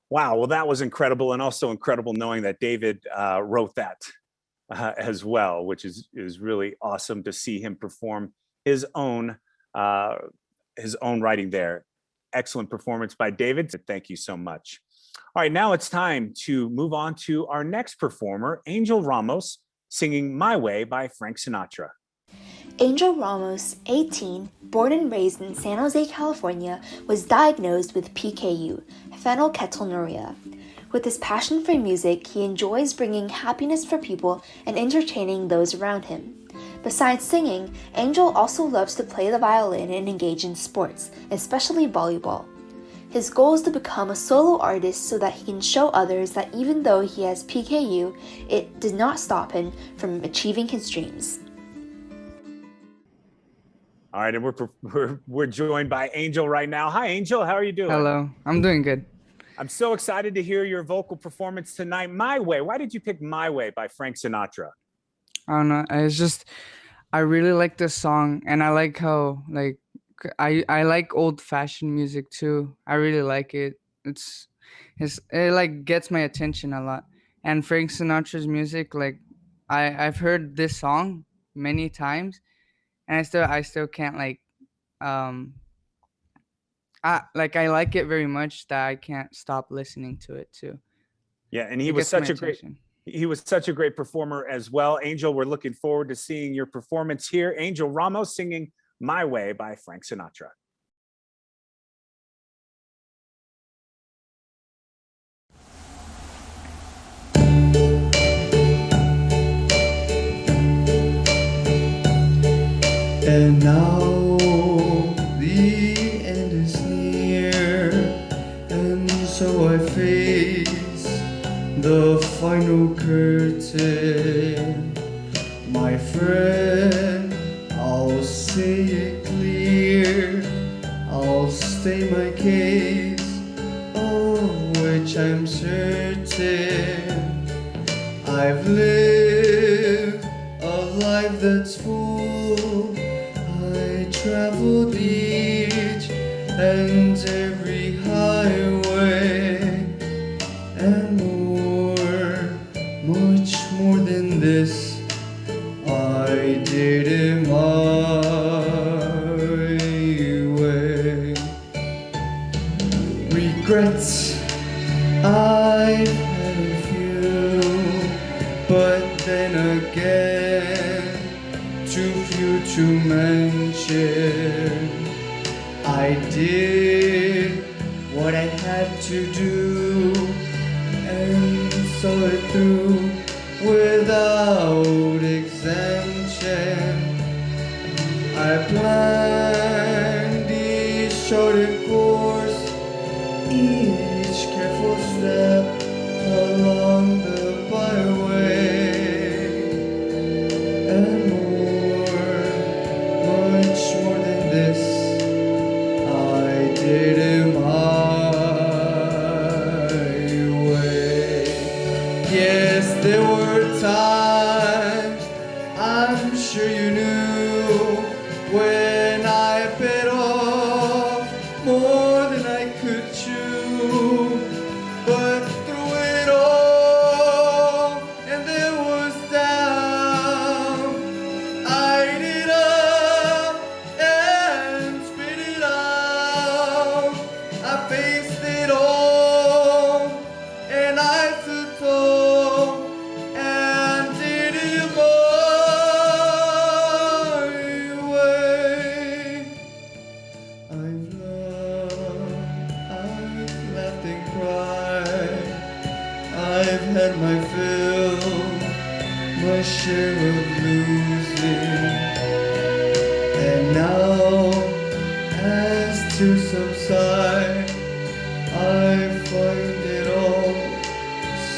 Wow, well, that was incredible, and also incredible knowing that David wrote that as well, which is really awesome to see him perform his own writing there. Excellent performance by David. Thank you so much. All right, now it's time to move on to our next performer, Angel Ramos, singing "My Way" by Frank Sinatra. Angel Ramos, 18, born and raised in San Jose, California, was diagnosed with PKU, phenylketonuria. With his passion for music, he enjoys bringing happiness for people and entertaining those around him. Besides singing, Angel also loves to play the violin and engage in sports, especially volleyball. His goal is to become a solo artist so that he can show others that even though he has PKU, it did not stop him from achieving his dreams. All right, and we're joined by Angel right now. Hi, Angel. How are you doing? Hello. I'm doing good. I'm so excited to hear your vocal performance tonight. "My Way." Why did you pick "My Way" by Frank Sinatra? I don't know. It's just I really like this song, and I like how I like old-fashioned music too. I really like it. It like gets my attention a lot. And Frank Sinatra's music, like I've heard this song many times, and I still can't I like it very much that I can't stop listening to it too. Yeah, and he It was gets my such a great attention. he was such a great performer as well. Angel, we're looking forward to seeing your performance here. Angel Ramos singing "My Way" by Frank Sinatra. And now the end is near, and so I face the final curtain. My friend, I'll say it clear, I'll state my case, of which I'm certain. I've lived a life that's full. I traveled each and every highway, and much more than this, I did it my way. Regrets, I've had a few, but then again, too few to mention. I did what I had to do and saw it through without exemption. I planned each charted course, each careful step along the byway, and much more than this, I did it my way. Yes, there were times, I'm sure you knew, when I bit off more than I could chew. But through it all, and there was down, I ate it up and spit it out. I faced it all, and I stood tall and did it my way. I've loved, I've laughed and cried, I've had my fill, my share of losing. And now, as tears subside, I find it all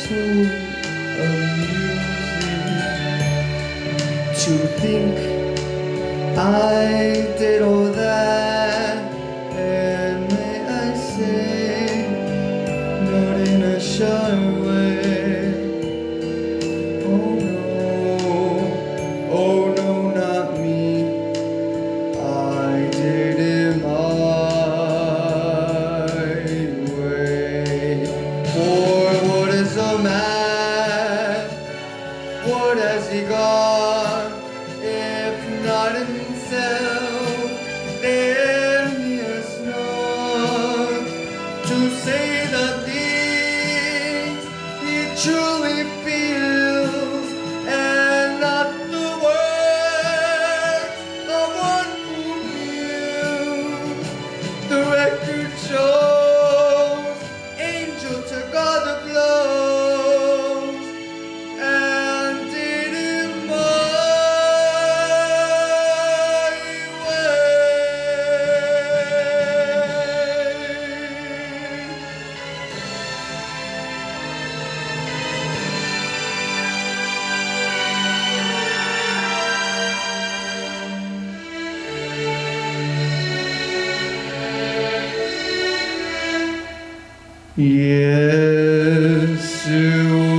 so amusing to think I did all that, and may I say, not in a shy way. Oh no, Yes, it was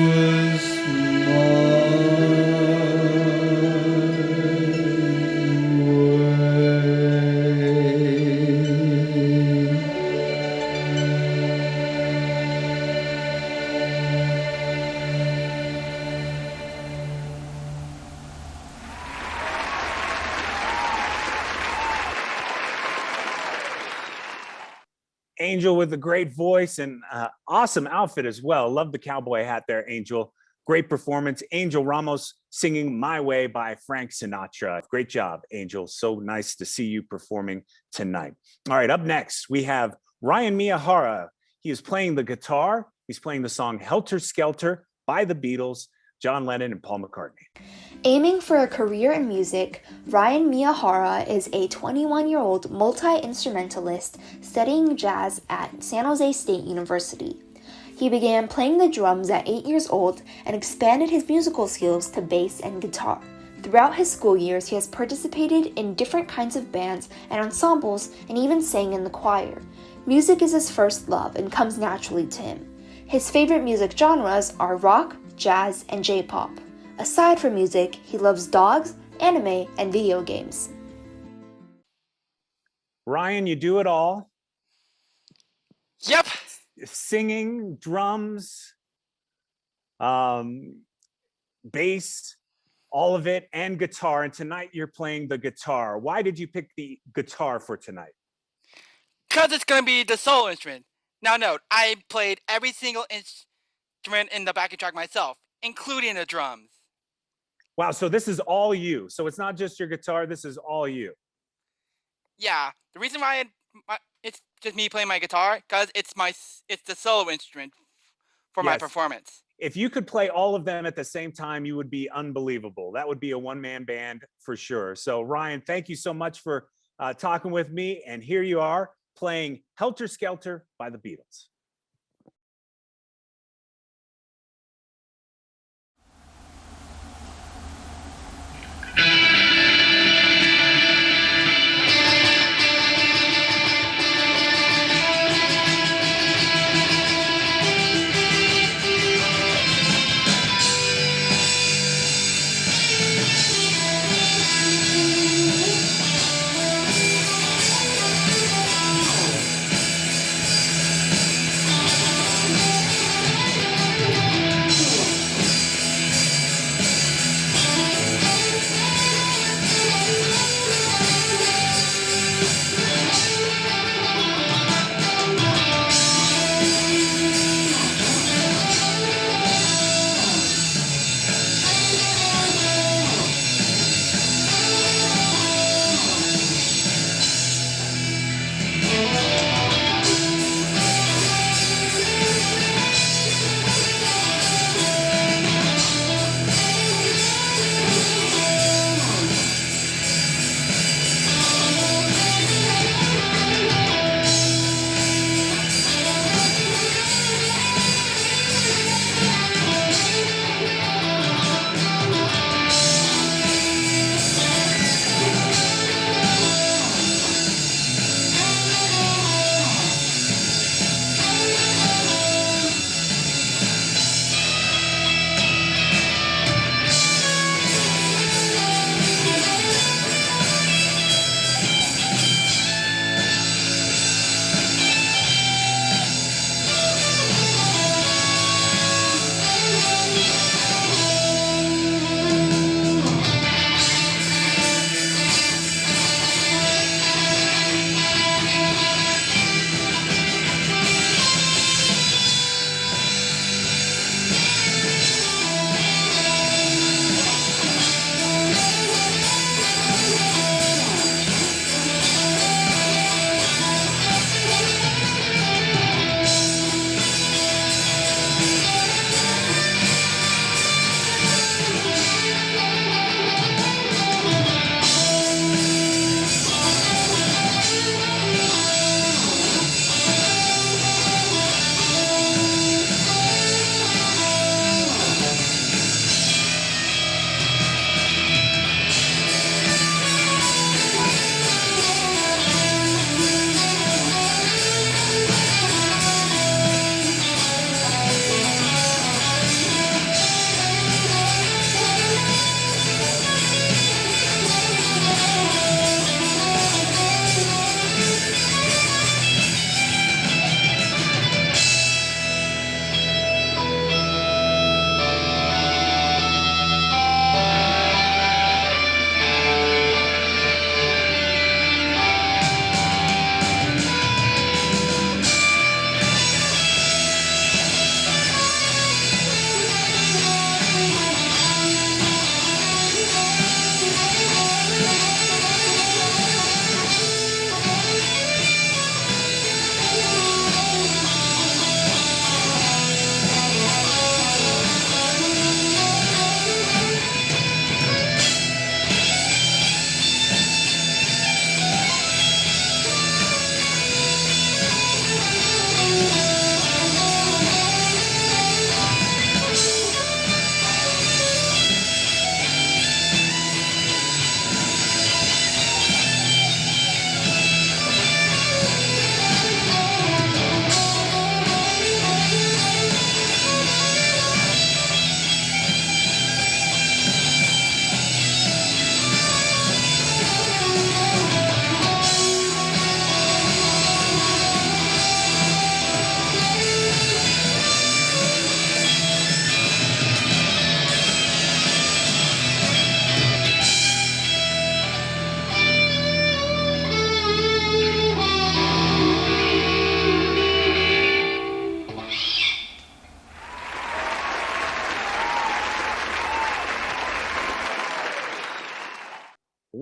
Angel with a great voice and awesome outfit as well. Love the cowboy hat there, Angel. Great performance. Angel Ramos singing My Way by Frank Sinatra. Great job, Angel. So nice to see you performing tonight. All right, up next, we have Ryan Miyahara. He is playing the guitar. He's playing the song Helter Skelter by the Beatles, John Lennon and Paul McCartney. Aiming for a career in music, Ryan Miyahara is a 21-year-old multi-instrumentalist studying jazz at San Jose State University. He began playing the drums at 8 years old and expanded his musical skills to bass and guitar. Throughout his school years, he has participated in different kinds of bands and ensembles and even sang in the choir. Music is his first love and comes naturally to him. His favorite music genres are rock, jazz, and J-pop. Aside from music, he loves dogs, anime, and video games. Ryan, you do it all. Yep. Singing, drums, bass, all of it, and guitar. And tonight you're playing the guitar. Why did you pick the guitar for tonight? Because it's going to be the solo instrument. Now note, I played every single instrument in the backing track myself, including the drums. Wow, so this is all you. So it's not just your guitar, this is all you. Yeah, the reason why it's just me playing my guitar, because it's the solo instrument for my Yes. performance. If you could play all of them at the same time, you would be unbelievable. That would be a one-man band for sure. So Ryan, thank you so much for talking with me. And here you are playing Helter Skelter by the Beatles.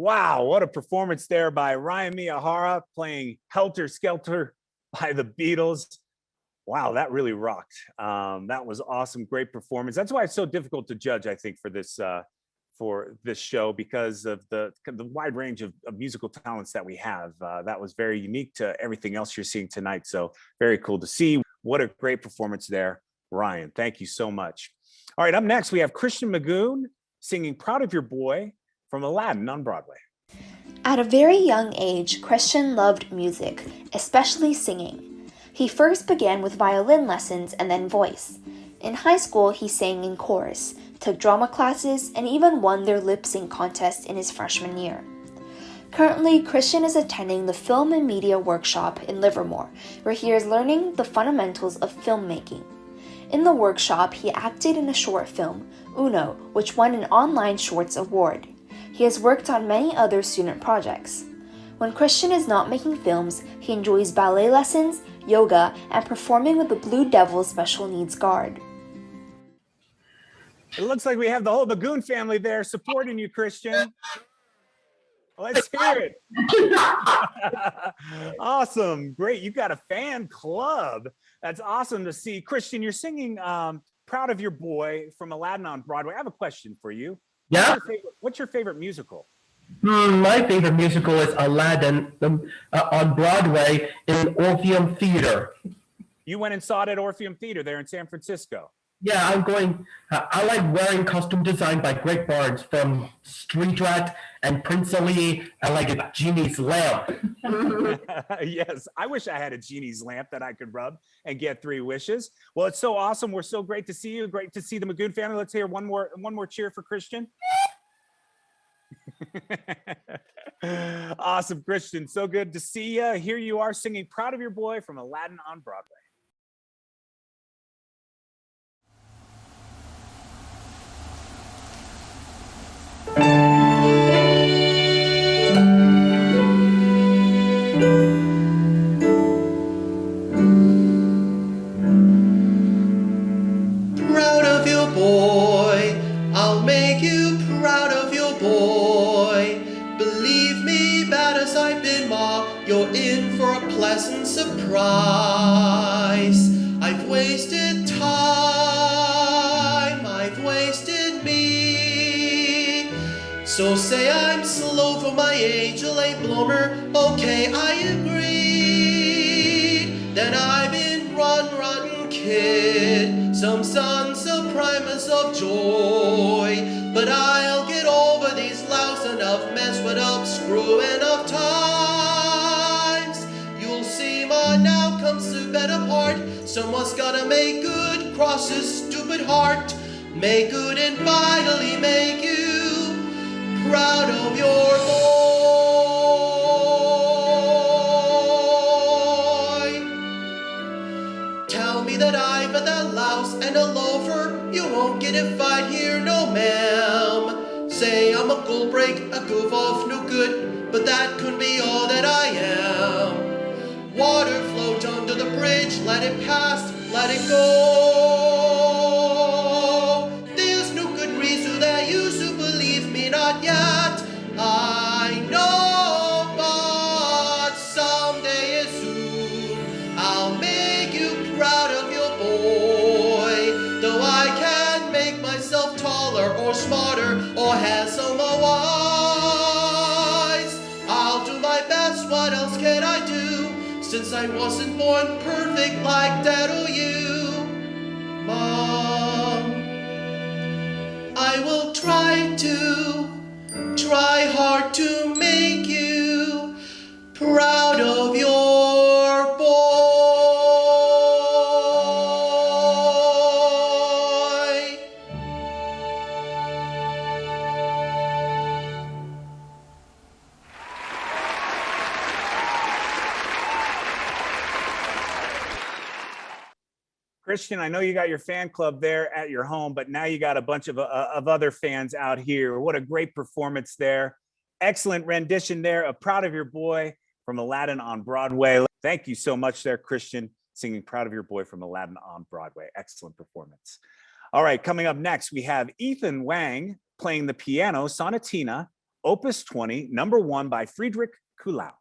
Wow, what a performance there by Ryan Miyahara playing Helter Skelter by the Beatles. Wow, that really rocked. That was awesome, great performance. That's why it's so difficult to judge, I think, for this show, because of the wide range of musical talents that we have. That was very unique to everything else you're seeing tonight. So very cool to see. What a great performance there, Ryan. Thank you so much. All right, up next, we have Christian Magoon singing Proud of Your Boy from Aladdin on Broadway. At a very young age, Christian loved music, especially singing. He first began with violin lessons and then voice. In high school, he sang in chorus, took drama classes, and even won their lip sync contest in his freshman year. Currently, Christian is attending the Film and Media Workshop in Livermore, where he is learning the fundamentals of filmmaking. In the workshop, he acted in a short film, Uno, which won an Online Shorts Award. He has worked on many other student projects. When Christian is not making films, he enjoys ballet lessons, yoga, and performing with the Blue Devils Special Needs Guard. It looks like we have the whole Magoon family there supporting you, Christian. Let's hear it. Awesome. Great. You got a fan club. That's awesome to see. Christian, you're singing Proud of Your Boy from Aladdin on Broadway. I have a question for you. Yeah. What's your favorite musical? My favorite musical is Aladdin on Broadway in Orpheum Theater. You went and saw it at Orpheum Theater there in San Francisco. Yeah, I'm going. I like wearing costume designed by Greg Barnes from Street Rat and Prince Ali. I like a genie's lamp. Yes, I wish I had a genie's lamp that I could rub and get 3 wishes. Well, it's so awesome. We're so great to see you. Great to see the Magoon family. Let's hear one more cheer for Christian. Awesome, Christian. So good to see you. Here you are singing Proud of Your Boy from Aladdin on Broadway. Proud of your boy, I'll make you proud of your boy. Believe me, bad as I've been, Ma, you're in for a pleasant surprise. I've wasted time, I've wasted me. So say I'm slow for my age, a late bloomer, okay, I agree. Then I've been rotten kid, some sons of primus of joy. But I'll get over these louse enough mess without screwing up times. You'll see, Ma, now comes the better part. Someone's gotta make good, cross his stupid heart. Make good and finally make you proud of your boy. Tell me that I'm a that louse and a loafer. You won't get a fight here, no ma'am. Say I'm a cool break, a goof off, no good, but that could be all that I am. Water flowed under the bridge, let it pass, let it go. There's no good reason that you should believe me, not yet. I know, but someday soon I'll make you proud of your boy. Though I can't make myself taller or smarter or handsome or wise, I'll do my best, what else can I do? Since I wasn't born perfect like Dad or you, Mom. I will try hard to make you proud of your boy. Christian, I know you got your fan club there at your home, but now you got a bunch of other fans out here. What a great performance there. Excellent rendition there of Proud of Your Boy from Aladdin on Broadway. Thank you so much there, Christian, singing Proud of Your Boy from Aladdin on Broadway. Excellent performance. All right, coming up next, we have Ethan Wang playing the piano sonatina Opus 20, number 1 by Friedrich Kuhlau.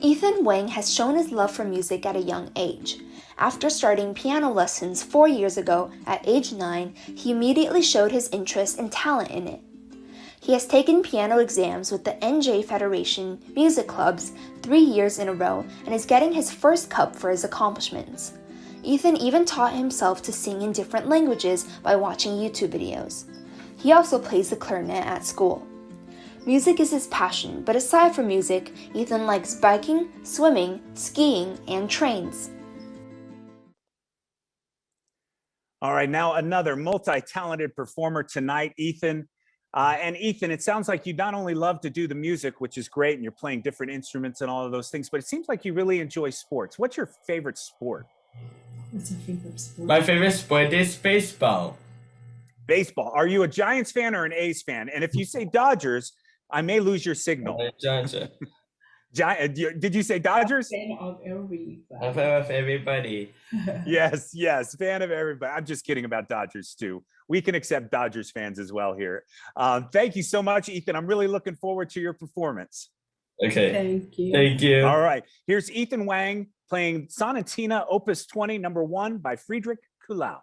Ethan Wang has shown his love for music at a young age. After starting piano lessons 4 years ago, at age 9, he immediately showed his interest and talent in it. He has taken piano exams with the NJ Federation Music Clubs 3 years in a row and is getting his first cup for his accomplishments. Ethan even taught himself to sing in different languages by watching YouTube videos. He also plays the clarinet at school. Music is his passion, but aside from music, Ethan likes biking, swimming, skiing, and trains. All right, now another multi-talented performer tonight, Ethan. And Ethan, it sounds like you not only love to do the music, which is great, and you're playing different instruments and all of those things, but it seems like you really enjoy sports. What's your favorite sport? What's your favorite sport? My favorite sport is baseball. Baseball. Are you a Giants fan or an A's fan? And if you say Dodgers, I may lose your signal. Dodgers. Did you say Dodgers? Fan of everybody. I'm a fan of everybody. Yes, yes, fan of everybody. I'm just kidding about Dodgers too. We can accept Dodgers fans as well here. Thank you so much, Ethan. I'm really looking forward to your performance. Okay. Thank you. Thank you. All right. Here's Ethan Wang playing Sonatina Opus 20, number 1 by Friedrich Kuhlau.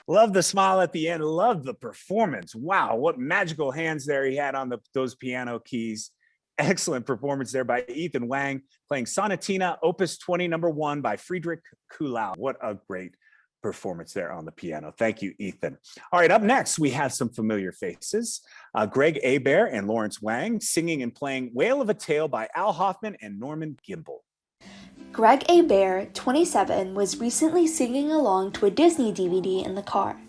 Love the smile at the end. Love the performance. Wow, what magical hands there he had on those piano keys. Excellent performance there by Ethan Wang, playing Sonatina, Opus 20, number 1 by Friedrich Kuhlau. What a great performance there on the piano. Thank you, Ethan. All right, up next, we have some familiar faces. Greg Hebert and Lawrence Wang singing and playing Whale of a Tale by Al Hoffman and Norman Gimbel. Greg Hebert, 27, was recently singing along to a Disney DVD in the car.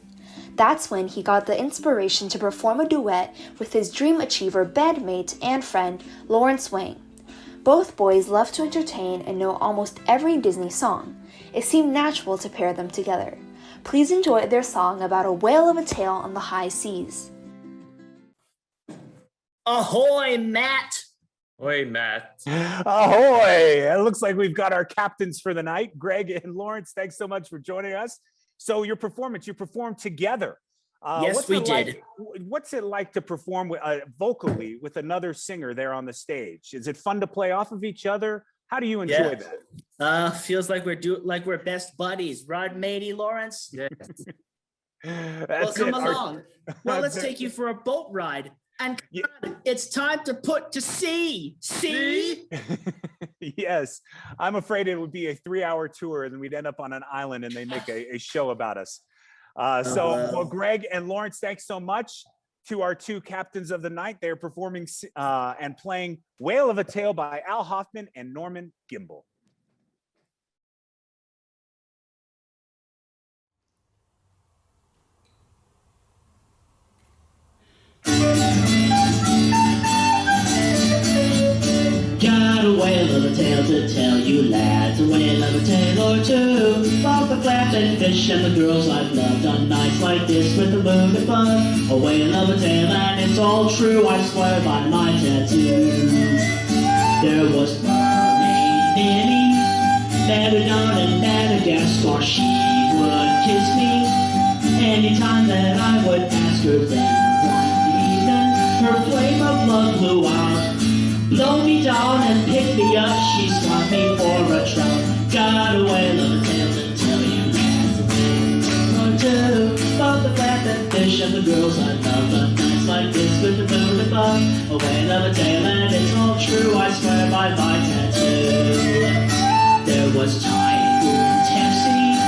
That's when he got the inspiration to perform a duet with his dream achiever bandmate and friend, Lawrence Wang. Both boys love to entertain and know almost every Disney song. It seemed natural to pair them together. Please enjoy their song about a whale of a tale on the high seas. Ahoy, Matt! Ahoy, Matt. Ahoy! It looks like we've got our captains for the night. Greg and Lawrence, thanks so much for joining us. So your performance, you performed together. Yes, we did. What's it like to perform vocally with another singer there on the stage? Is it fun to play off of each other? How do you enjoy that? Feels like we're best buddies. Rod, matey, Lawrence. Yes. Well, come along. Well, let's take you for a boat ride. And it's time to put to sea. See? Yes, I'm afraid it would be a 3-hour tour and we'd end up on an island and they make a show about us. Well, Greg and Lawrence, thanks so much to our two captains of the night. They're performing and playing Whale of a Tale by Al Hoffman and Norman Gimbel. Got a whale of a tale to tell you lads, a whale of a tale or two, about the crab and fish and the girls I've loved on nights like this with the moon above. A whale of a tale and it's all true, I swear by my tattoo. There was Mermaid Minnie, better down in Madagascar. She would kiss me anytime that I would ask her. Then one evening her flame of love blew out. Blow me down and pick me up, she swam me for a trout. Got a whale of a tale to tell you lads, a whale or two, about the crab and fish and the girls I love on nights like this with the moon above. A whale of a tale and it's all true, I swear by my tattoo. There was Typhoon Tessie,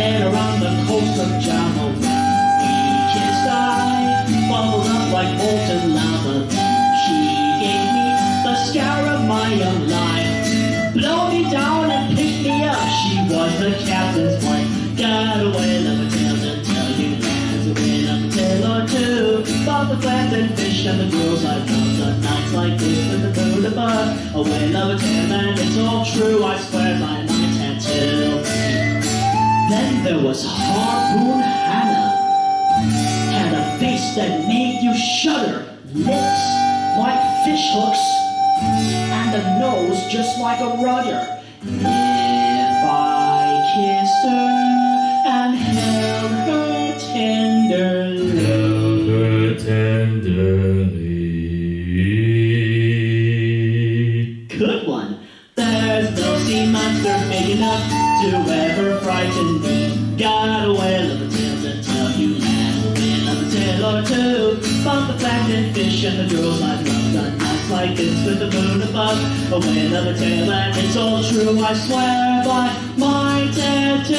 and around the coast of Java when we kissed I bubbled up like molten lava. Then she gave me the scour of my young life. Blow me down and pick me up, she was the captain's wife. Got a whale of a tale to tell you lads, a whale of a tale or two, about the crab and fish and the girls I've loved on nights like this with the moon above. A whale of a tale and it's all true, I swear by my tattoo. Then there was Harpoon Hannah, had a face that made you shudder, lips like fish hooks, and a nose just like a rudder. If I kissed her and held her tenderly. Good one. There's no sea monster big enough to ever frighten me. Got a whale of a tale to tell you lads, a whale of a tale or two, about the flattened fish and the girls I've loved on nights like this with the moon above. A whale of a tale and it's all true, I swear by my tattoo.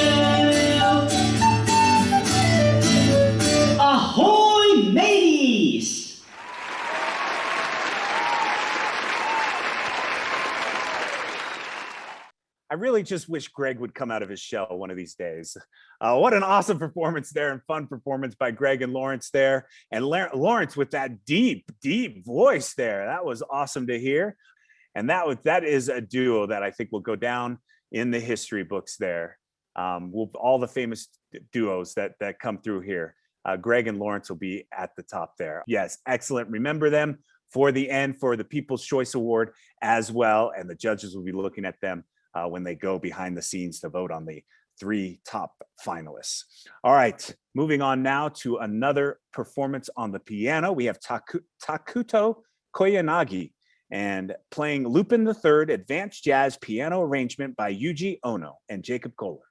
Ahoy, mateys! I really just wish Greg would come out of his shell one of these days. What an awesome performance there and fun performance by Greg and Lawrence there. And Lawrence with that deep, deep voice there. That was awesome to hear. And that is a duo that I think will go down in the history books there. All the famous duos that come through here. Greg and Lawrence will be at the top there. Yes, excellent. Remember them for the end for the People's Choice Award as well. And the judges will be looking at them when they go behind the scenes to vote on the 3 top finalists. All right, moving on now to another performance on the piano. We have Takuto Koyanagi and playing Lupin III Advanced Jazz Piano Arrangement by Yuji Ono and Jacob Kohler.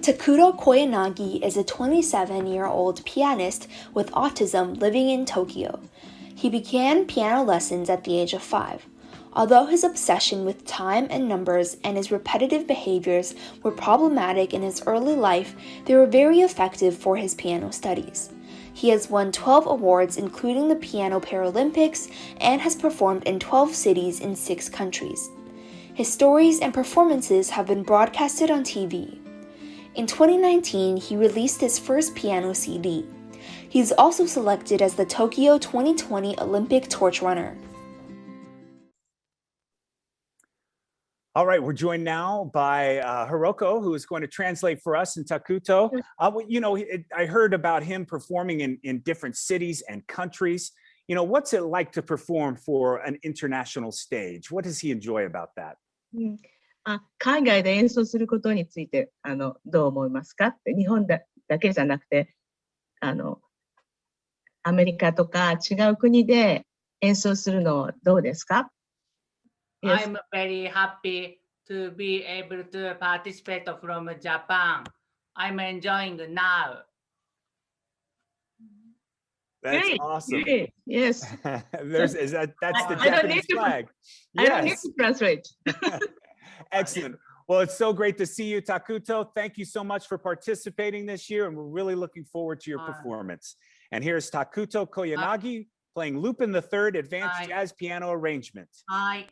Takuto Koyanagi is a 27-year-old pianist with autism living in Tokyo. He began piano lessons at the age of 5. Although his obsession with time and numbers and his repetitive behaviors were problematic in his early life, they were very effective for his piano studies. He has won 12 awards, including the Piano Paralympics, and has performed in 12 cities in 6 countries. His stories and performances have been broadcasted on TV. In 2019, he released his first piano CD. He is also selected as the Tokyo 2020 Olympic torch runner. All right, we're joined now by Hiroko, who is going to translate for us in Takuto. I heard about him performing in different cities and countries. What's it like to perform for an international stage? What does he enjoy about that? 海外で演奏することについてどう思いますかって、日本だけじゃなくてアメリカとか違う国で演奏するのどうですか？ I'm very happy to be able to participate from Japan. I'm enjoying now. That's Great, awesome. great, yes. That's the I don't need Japanese to- flag. I don't need to translate. Excellent. Well, it's so great to see you, Takuto. Thank you so much for participating this year, and we're really looking forward to your performance. And here's Takuto Koyanagi playing Lupin III Advanced Jazz Piano Arrangement. Hi.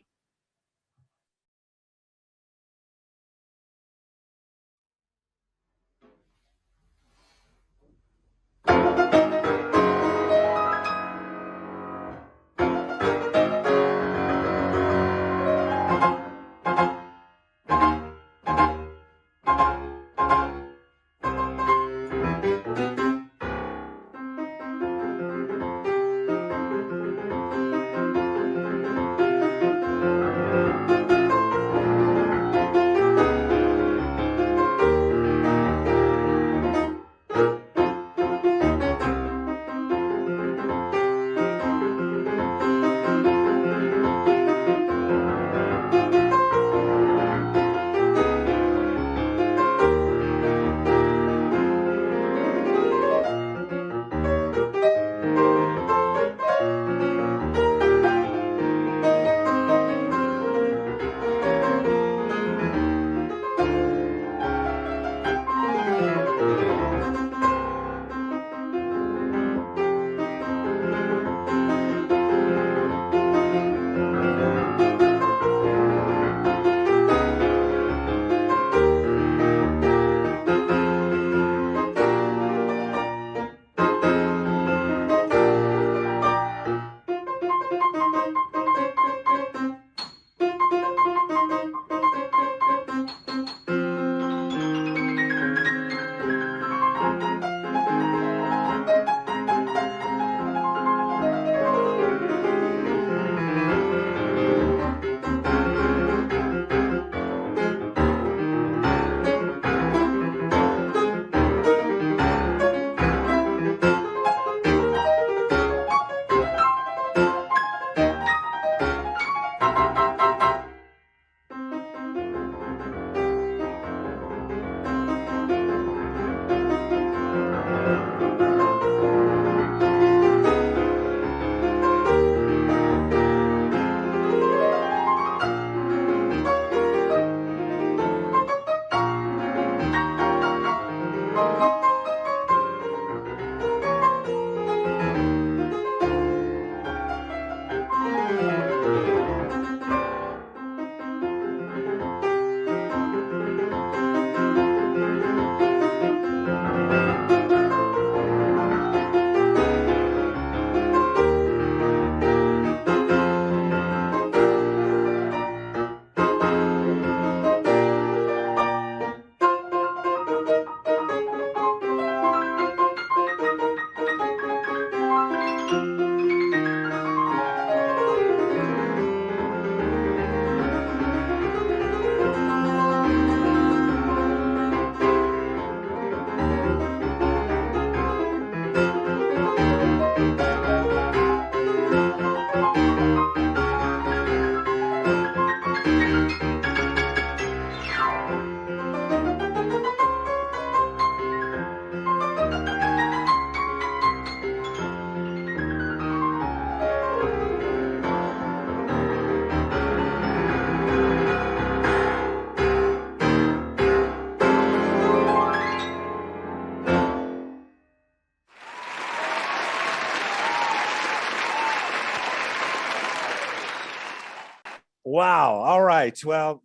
Wow. All right. Well,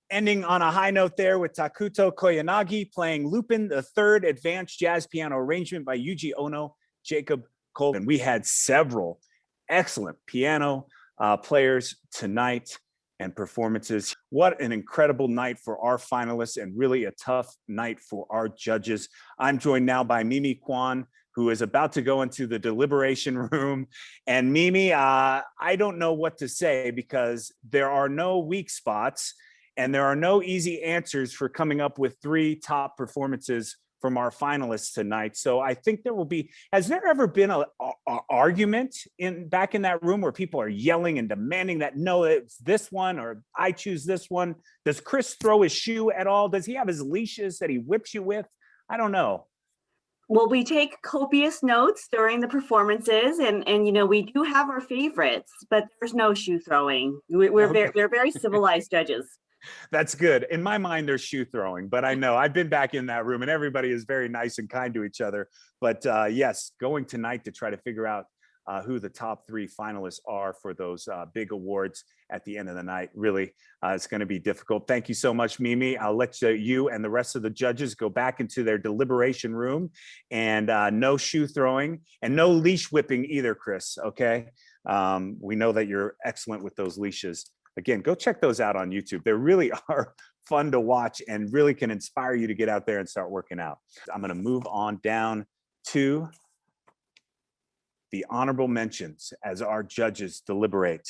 ending on a high note there with Takuto Koyanagi playing Lupin, the third advanced jazz piano arrangement by Yuji Ono, Jacob Colvin. We had several excellent piano players tonight and performances. What an incredible night for our finalists and really a tough night for our judges. I'm joined now by Mimi Kwan, who is about to go into the deliberation room. And Mimi, I don't know what to say because there are no weak spots and there are no easy answers for coming up with 3 top performances from our finalists tonight. So I think there will be, has there ever been a argument back in that room where people are yelling and demanding that, no, it's this one, or I choose this one? Does Chris throw his shoe at all? Does he have his leashes that he whips you with? I don't know. Well, we take copious notes during the performances, and you know, we do have our favorites, but there's no shoe throwing. We're very civilized judges. That's good. In my mind, there's shoe throwing, but I know I've been back in that room and everybody is very nice and kind to each other. But yes, going tonight to try to figure out who the top 3 finalists are for those big awards at the end of the night. Really, it's going to be difficult. Thank you so much, Mimi. I'll let you and the rest of the judges go back into their deliberation room, and no shoe throwing and no leash whipping either, Chris. Okay. We know that you're excellent with those leashes. Again, go check those out on YouTube. They really are fun to watch and really can inspire you to get out there and start working out. I'm going to move on down to the honorable mentions as our judges deliberate.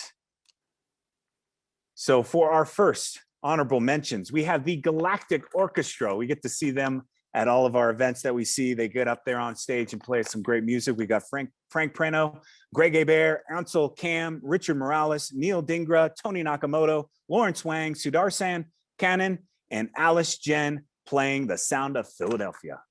So for our first honorable mentions, we have the Galactic Orchestra. We get to see them at all of our events that we see. They get up there on stage and play some great music. We got Frank Preno, Greg Hebert, Ansel Kam, Richard Morales, Neil Dingra, Tony Nakamoto, Lawrence Wang, Sudarsan Cannon, and Alice Jen playing The Sound of Philadelphia.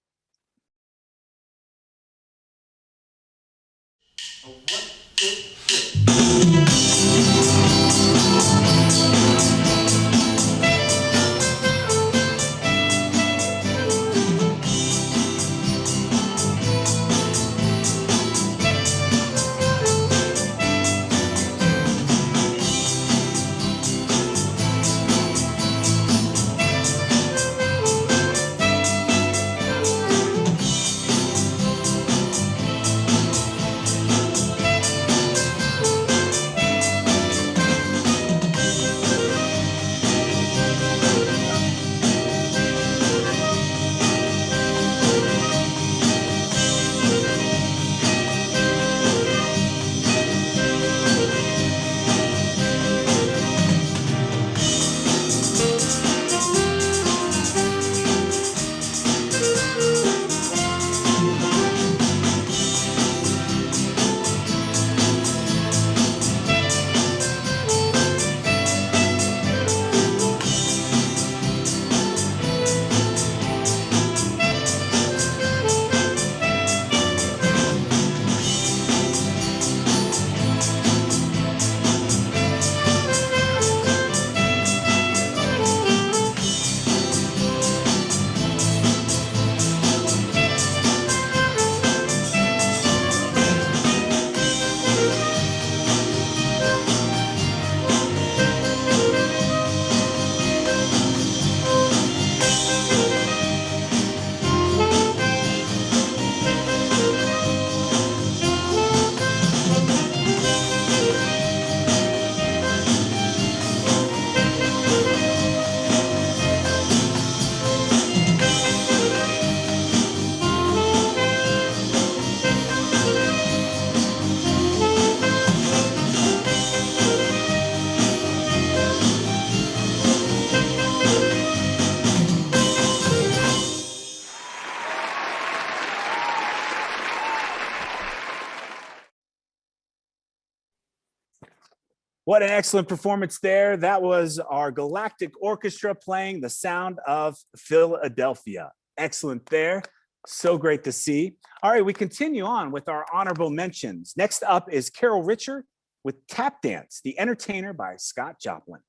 What an excellent performance there. That was our Galactic Orchestra playing The Sound of Philadelphia. Excellent there. So great to see. All right, we continue on with our honorable mentions. Next up is Carol Richard with Tap Dance, The Entertainer by Scott Joplin.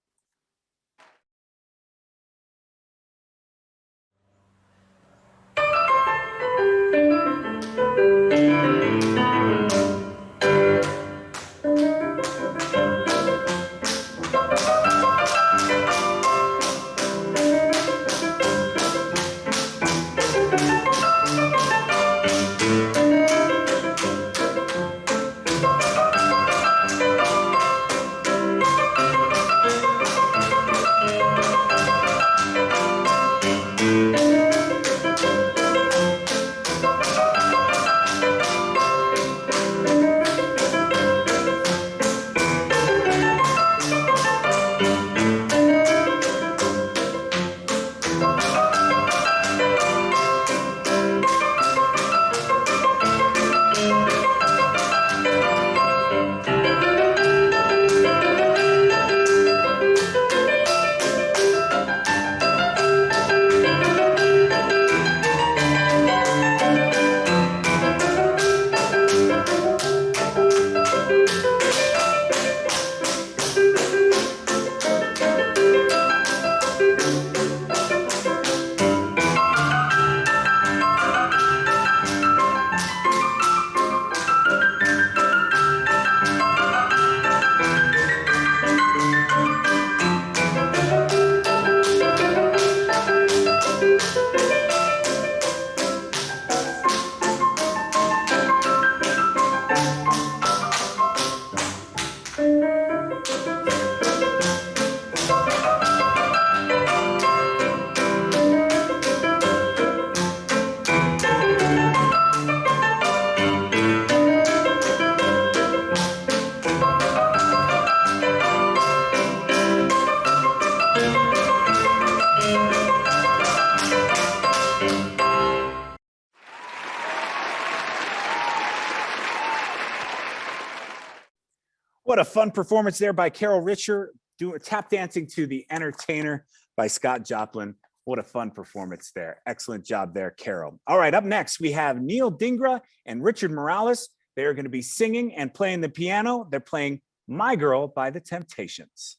What a fun performance there by Carol Richer, doing tap dancing to The Entertainer by Scott Joplin. What a fun performance there. Excellent job there, Carol. All right, up next, we have Neil Dingra and Richard Morales. They are going to be singing and playing the piano. They're playing My Girl by The Temptations.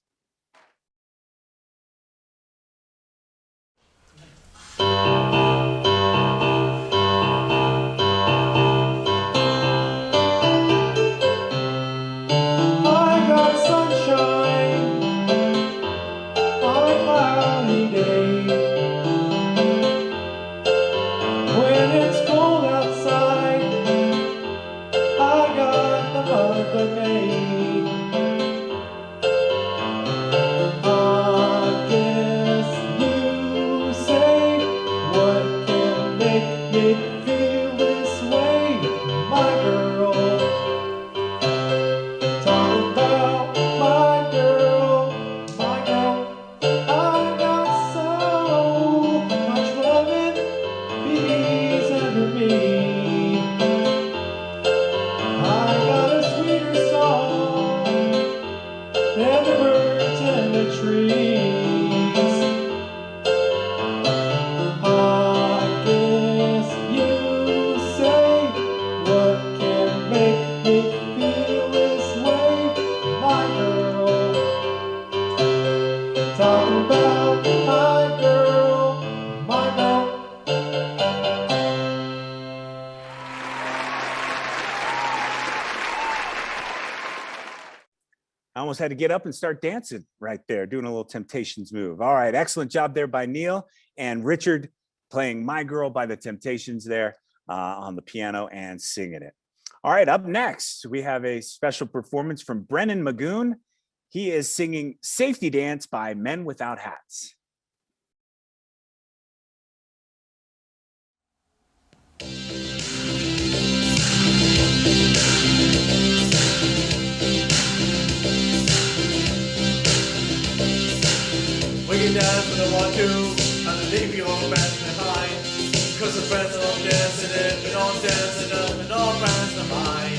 I got sunshine on a cloudy day. When it's cold outside, I got the month of May. I guess you say, what can make me feel this way, my girl? Talk about my girl, my girl. I got so much loving bees under me. I got a sweeter song than the birds and the trees. I guess you say, what can make me feel this way, my girl? Talk about my girl, my girl. I almost had to get up and start dancing right there, doing a little Temptations move. All right, excellent job there by Neil and Richard, playing My Girl by The Temptations there on the piano and singing it. All right, up next, we have a special performance from Brennan Magoon. He is singing Safety Dance by Men Without Hats. We can dance when I want to, and leave your friends behind. Cause the friends are all dancing if we don't dance enough, and all friends are mine.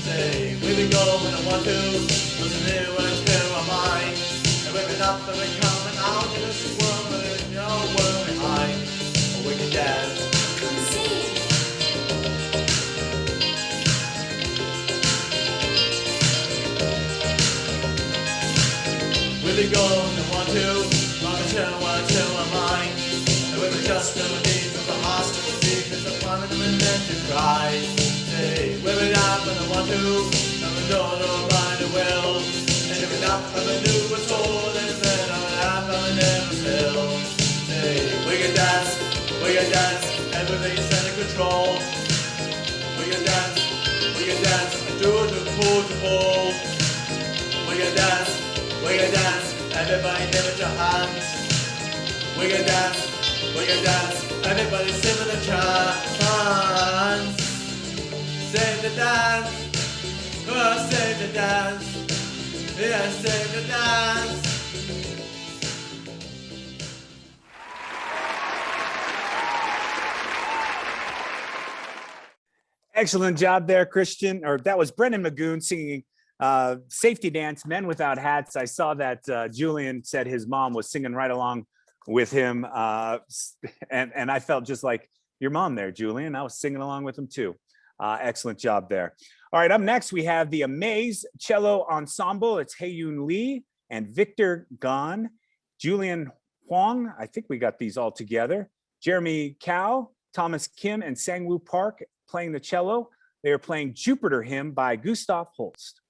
Say, we can go when I want to, cause the new one's clear my mind. And we've been up and we're coming out in this world, but there's no world behind. Or we can dance. We can go when I want to, want to my mind. And we were just never need from the hospital because I'm running and then to cry. Say, we've been out when I want to, and we don't know right I will. And if we're not from a new what's old, and then I'm out of a never still. Say, we can dance, everything's under control. We can dance, and do the pull to pull. We can dance, everybody give it your hands. We can dance, everybody sing with a chance. Save the dance, oh save the dance, yeah save the dance. Excellent job there, Christian. Or that was Brennan Magoon singing Safety Dance, Men Without Hats. I saw that Julian said his mom was singing right along with him. And I felt just like your mom there, Julian. I was singing along with him too. Excellent job there. All right, up next, we have the Amaze Cello Ensemble. It's Hae-Yoon Lee and Victor Gan, Julian Huang. I think we got these all together. Jeremy Cao, Thomas Kim, and Sang-Woo Park playing the cello. They are playing Jupiter Hymn by Gustav Holst.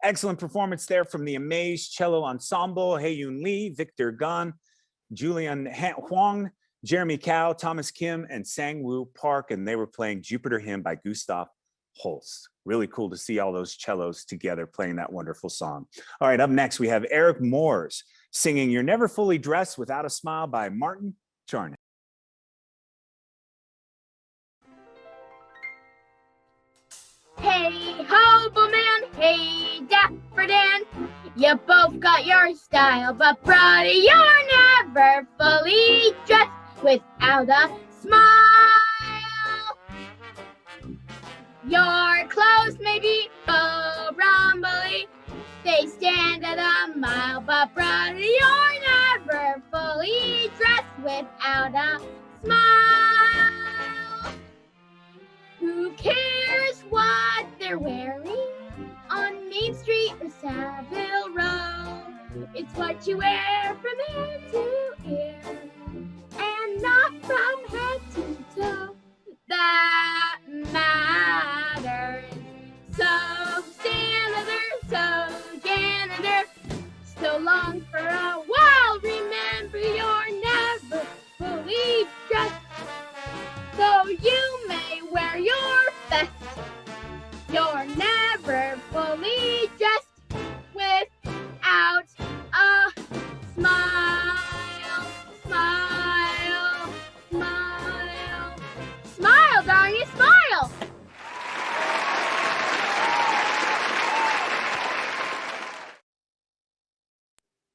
Excellent performance there from the Amaze Cello Ensemble, Hae-Yoon Lee, Victor Gunn, Julian Huang, Jeremy Cao, Thomas Kim, and Sang-Woo Park, and they were playing Jupiter Hymn by Gustav Holst. Really cool to see all those cellos together playing that wonderful song. All right, up next we have Eric Moores singing You're Never Fully Dressed Without a Smile by Martin Charnin. Hey, Hobo Man, hey, Dapper Dan, you both got your style, but brother, you're never fully dressed without a smile. Your clothes may be full rumbly, they stand at a mile, but brother, you're never fully dressed without a smile. Who cares what they're wearing on Main Street or Savile Row? It's what you wear from ear to ear and not from head to toe that matters. So janitor, so long for a while. Remember, you're never fully dressed, though you may wear your best. You're never fully dressed without a smile. Smile, smile, smile, darling, smile.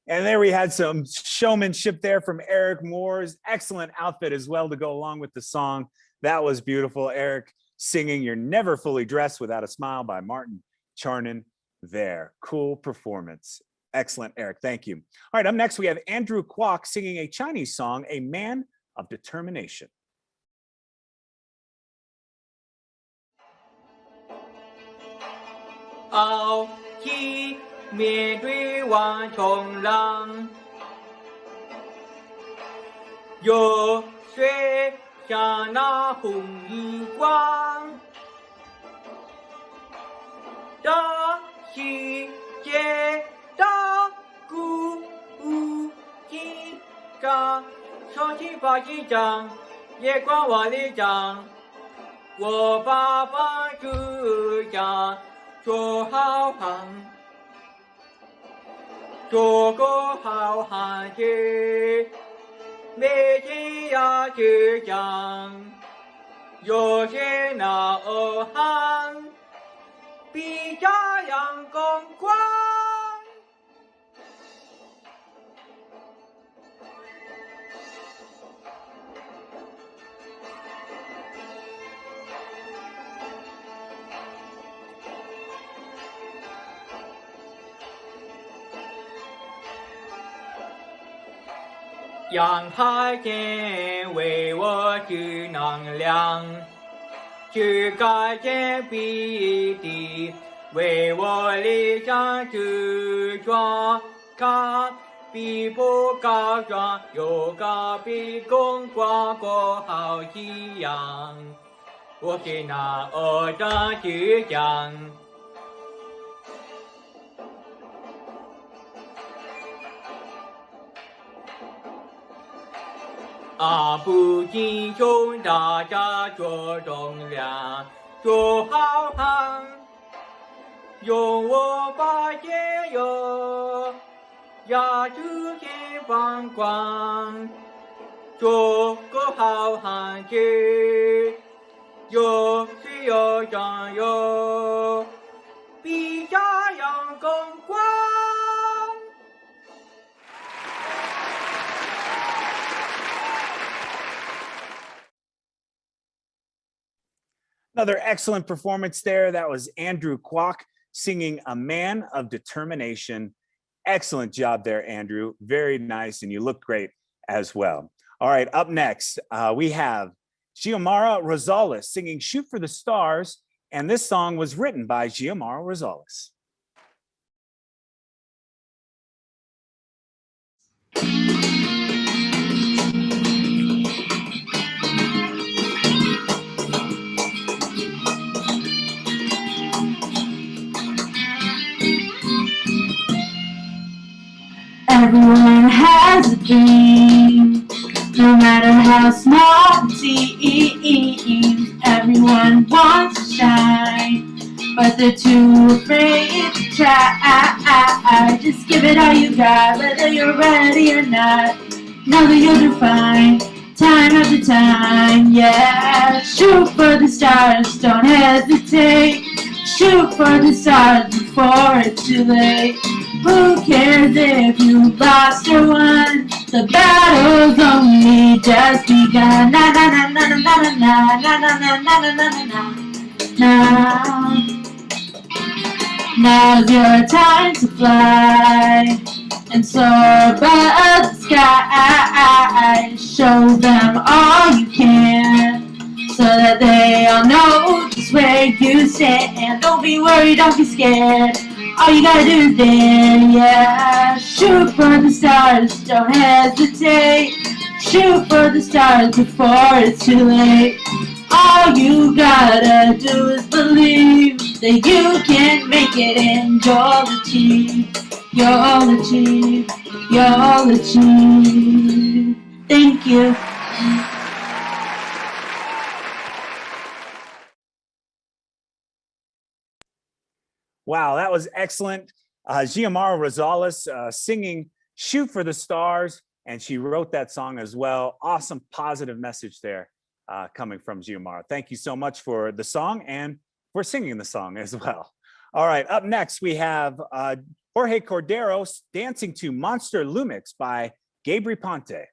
And there we had some showmanship there from Eric Moore's excellent outfit as well to go along with the song. That was beautiful. Eric singing You're Never Fully Dressed Without a Smile by Martin Charnin there. Cool performance. Excellent, Eric. Thank you. All right, up next we have Andrew Kwok singing a Chinese song, A Man of Determination. Oh, 面对万重浪，有水像那红日光，大世界大鼓无尽张，双亲把一张，夜光万里张，我爸爸这样做好汉。做个好汉子，每天要去讲，有些那汉比家阳光光。阳海间为我支能量，去改变必地，为我理想支装，看比不高壮，有高比公光过好几样，我是那张之将。不仅穷大家做重量，做好汉，用我把解忧，压住前方光，做个好汉子，有水有酱油，比家阳光光。Another excellent performance there. That was Andrew Kwok singing A Man of Determination. Excellent job there, Andrew. Very nice, and you look great as well. All right, up next, we have Xiomara Rosales singing Shoot for the Stars, and this song was written by Xiomara Rosales. dream. No matter how small it seems, everyone wants to shine, but they're too afraid to try. Just give it all you got, whether you're ready or not. Know that you'll do fine, time after time, yeah. Shoot for the stars, don't hesitate. Shoot for the stars before it's too late. Who cares if you lost or won? The battle's only just begun. Na na na na na na na na na na na na na na. Now's your time to fly and soar above the sky. Show them all you can, so that they all know just where you stand. Don't be worried, don't be scared. All you gotta do is dance, yeah. Shoot for the stars, don't hesitate. Shoot for the stars before it's too late. All you gotta do is believe that you can make it and you'll achieve. You'll achieve. You'll achieve. Thank you. Wow, that was excellent. Xiomara Rosales singing Shoot for the Stars, and she wrote that song as well. Awesome, positive message there coming from Xiomara. Thank you so much for the song and for singing the song as well. All right, up next we have Jorge Cordero dancing to Monster Lumix by Gabri Ponte.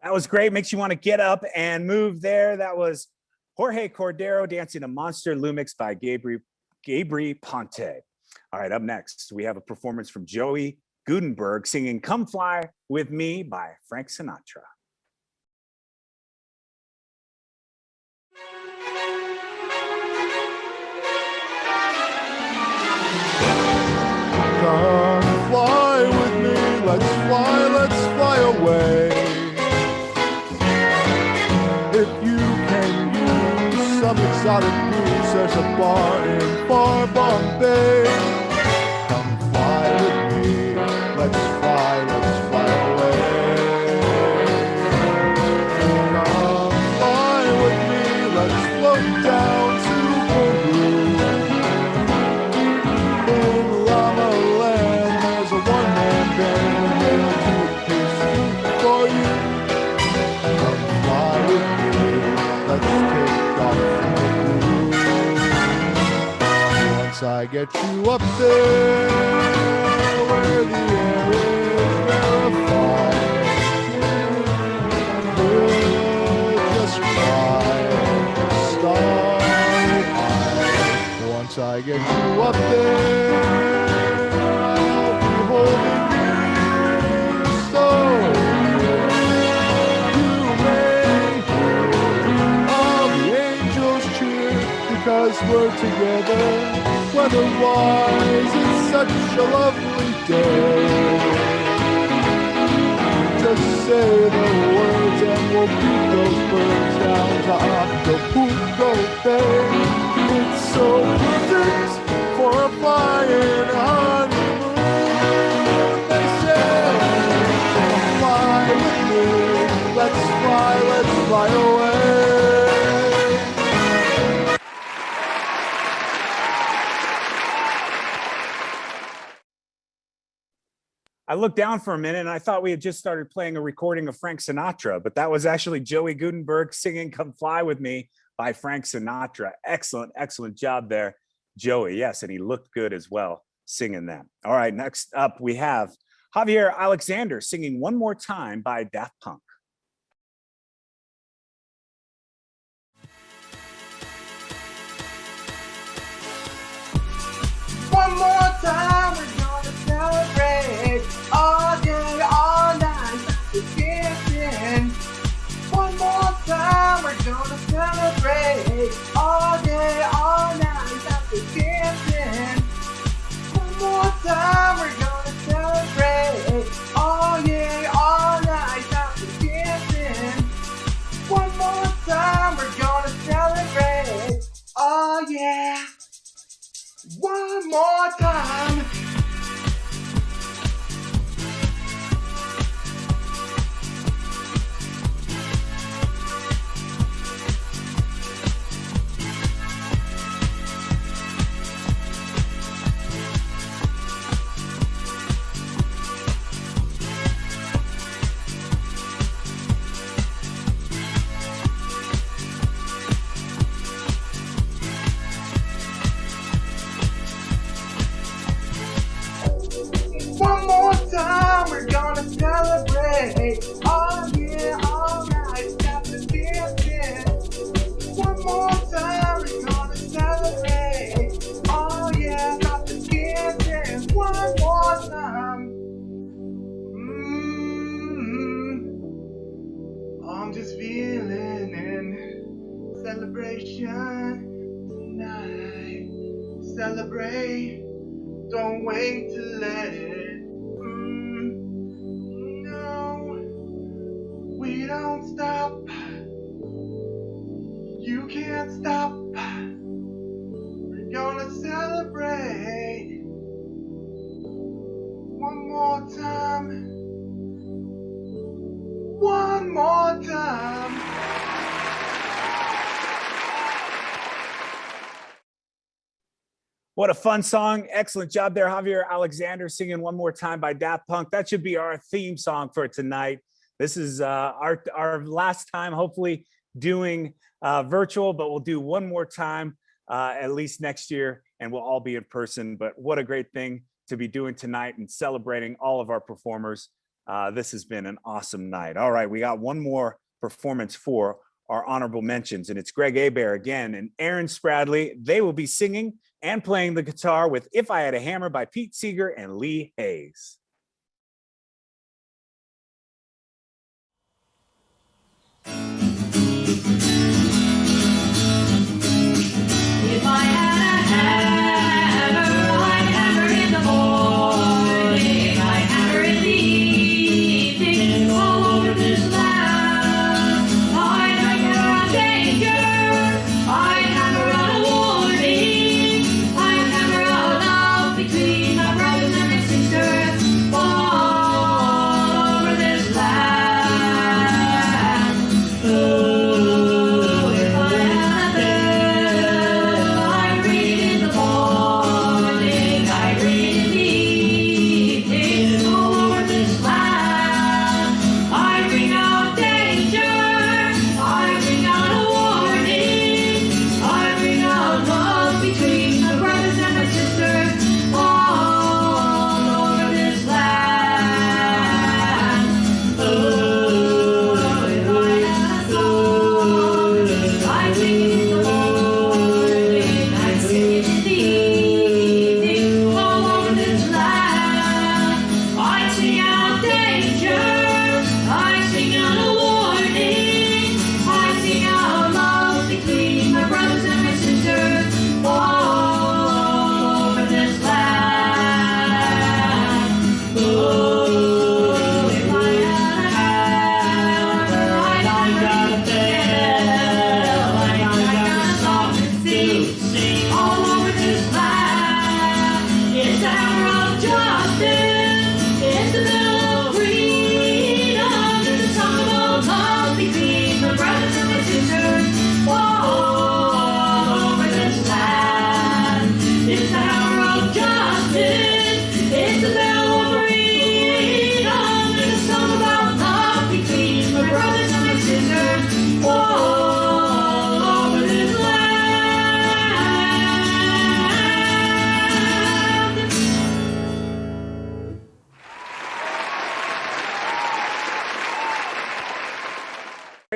That was great. Makes you want to get up and move there. That was Jorge Cordero dancing to Monster Lumix by Gabri Ponte. All right, up next, we have a performance from Joey Gutenberg singing Come Fly With Me by Frank Sinatra. Come fly with me, let's fly away. If you can use some exotic booze, there's a bar in far Bombay. Come fly with me, let's fly away. Come fly with me, let's float down to Peru. In Llama Land, there's a one-man band, they'll do a piece for you. Come fly with me, let's take off from the blue. I get you up there where the air is rarefied, we'll just cry starry-eyed. Once I get you up there, I'll be holding you so you may hear all the angels cheer because we're together. Weather-wise, it's such a lovely day. Just say the words and we'll beat those birds down to Acapulco Bay. It's so perfect for a flying honeymoon. They say, fly with me, let's fly away. I looked down for a minute and I thought we had just started playing a recording of Frank Sinatra, but that was actually Joey Gutenberg singing Come Fly With Me by Frank Sinatra. Excellent, excellent job there, Joey. Yes, and he looked good as well singing that. All right, next up we have Javier Alexander singing One More Time by Daft Punk. One more time, we're gonna celebrate all day, all night, dancing. One more time, we're gonna celebrate all day, all night, dancing. One more time, we're gonna celebrate all day, all night, dancing. One more time, we're gonna celebrate, oh yeah. One more time. One more time, we're gonna celebrate. Oh yeah, all night, got the dancing. One more time, we're gonna celebrate. Oh yeah, got the dancing. One more time. I'm just feeling in celebration tonight. Celebrate. Don't wait to let it. No, we don't stop. You can't stop. We're gonna celebrate. One more time. One more time. What a fun song. Excellent job there, Javier Alexander, singing One More Time by Daft Punk. That should be our theme song for tonight. This is our last time, hopefully, doing virtual, but we'll do one more time at least next year, and we'll all be in person. But what a great thing to be doing tonight and celebrating all of our performers. This has been an awesome night. All right, we got one more performance for our honorable mentions, and it's Greg Hebert again and Aaron Spradley. They will be singing and playing the guitar with If I Had a Hammer by Pete Seeger and Lee Hayes. If I had a hammer, I'd hammer in the morning, I'd hammer in the evening, all over this land. I'd hammer on danger, I'd hammer on a warning, I'd hammer on love between my brothers and my sisters.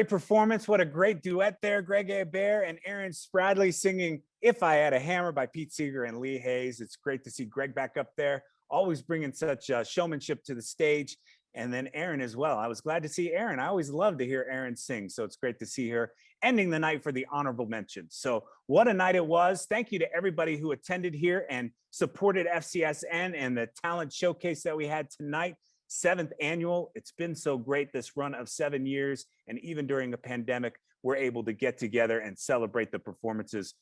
Great performance. What a great duet there. Greg Hebert and Aaron Spradley singing If I Had a Hammer by Pete Seeger and Lee Hayes. It's great to see Greg back up there, always bringing such showmanship to the stage. And then Aaron as well. I was glad to see Aaron. I always love to hear Aaron sing. So it's great to see her ending the night for the honorable mention. So what a night it was. Thank you to everybody who attended here and supported FCSN and the talent showcase that we had tonight. 7th annual. It's been so great this run of 7 years. And even during a pandemic, we're able to get together and celebrate the performances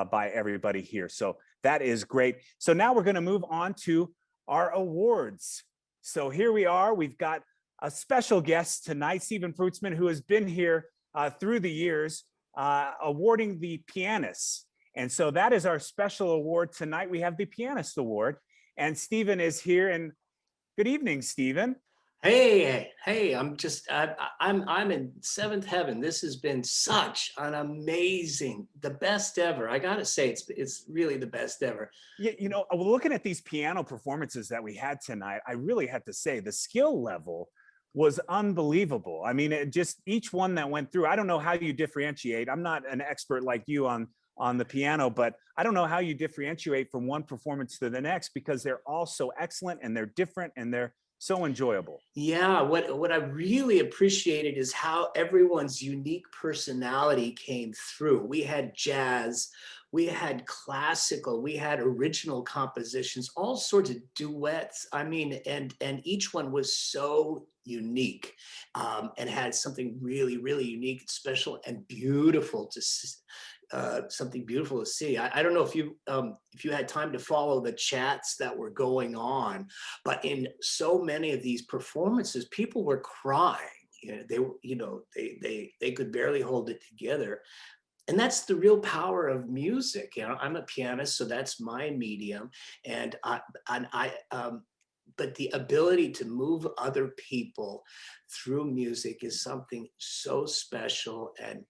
by everybody here. So that is great. So now we're going to move on to our awards. So here we are. We've got a special guest tonight, Stephen Fruitzman, who has been here through the years, awarding the pianists. And so that is our special award tonight. We have the Pianist Award, and Stephen is here. And good evening, Stephen. Hey, I'm in seventh heaven. This has been such an amazing, the best ever. I gotta say, it's really the best ever. Yeah, you know, looking at these piano performances that we had tonight, I really had to say the skill level was unbelievable. I mean, it just each one that went through. I don't know how you differentiate. I'm not an expert like you on the piano, but I don't know how you differentiate from one performance to the next, because they're all so excellent and they're different and they're so enjoyable. Yeah, what I really appreciated is how everyone's unique personality came through. We had jazz, we had classical, we had original compositions, all sorts of duets. I mean, and each one was so unique and had something really, really unique, special, and beautiful to see. Something beautiful to see. I don't know if you had time to follow the chats that were going on, but in so many of these performances, people were crying. They could barely hold it together. And that's the real power of music. You know, I'm a pianist, so that's my medium. But the ability to move other people through music is something so special and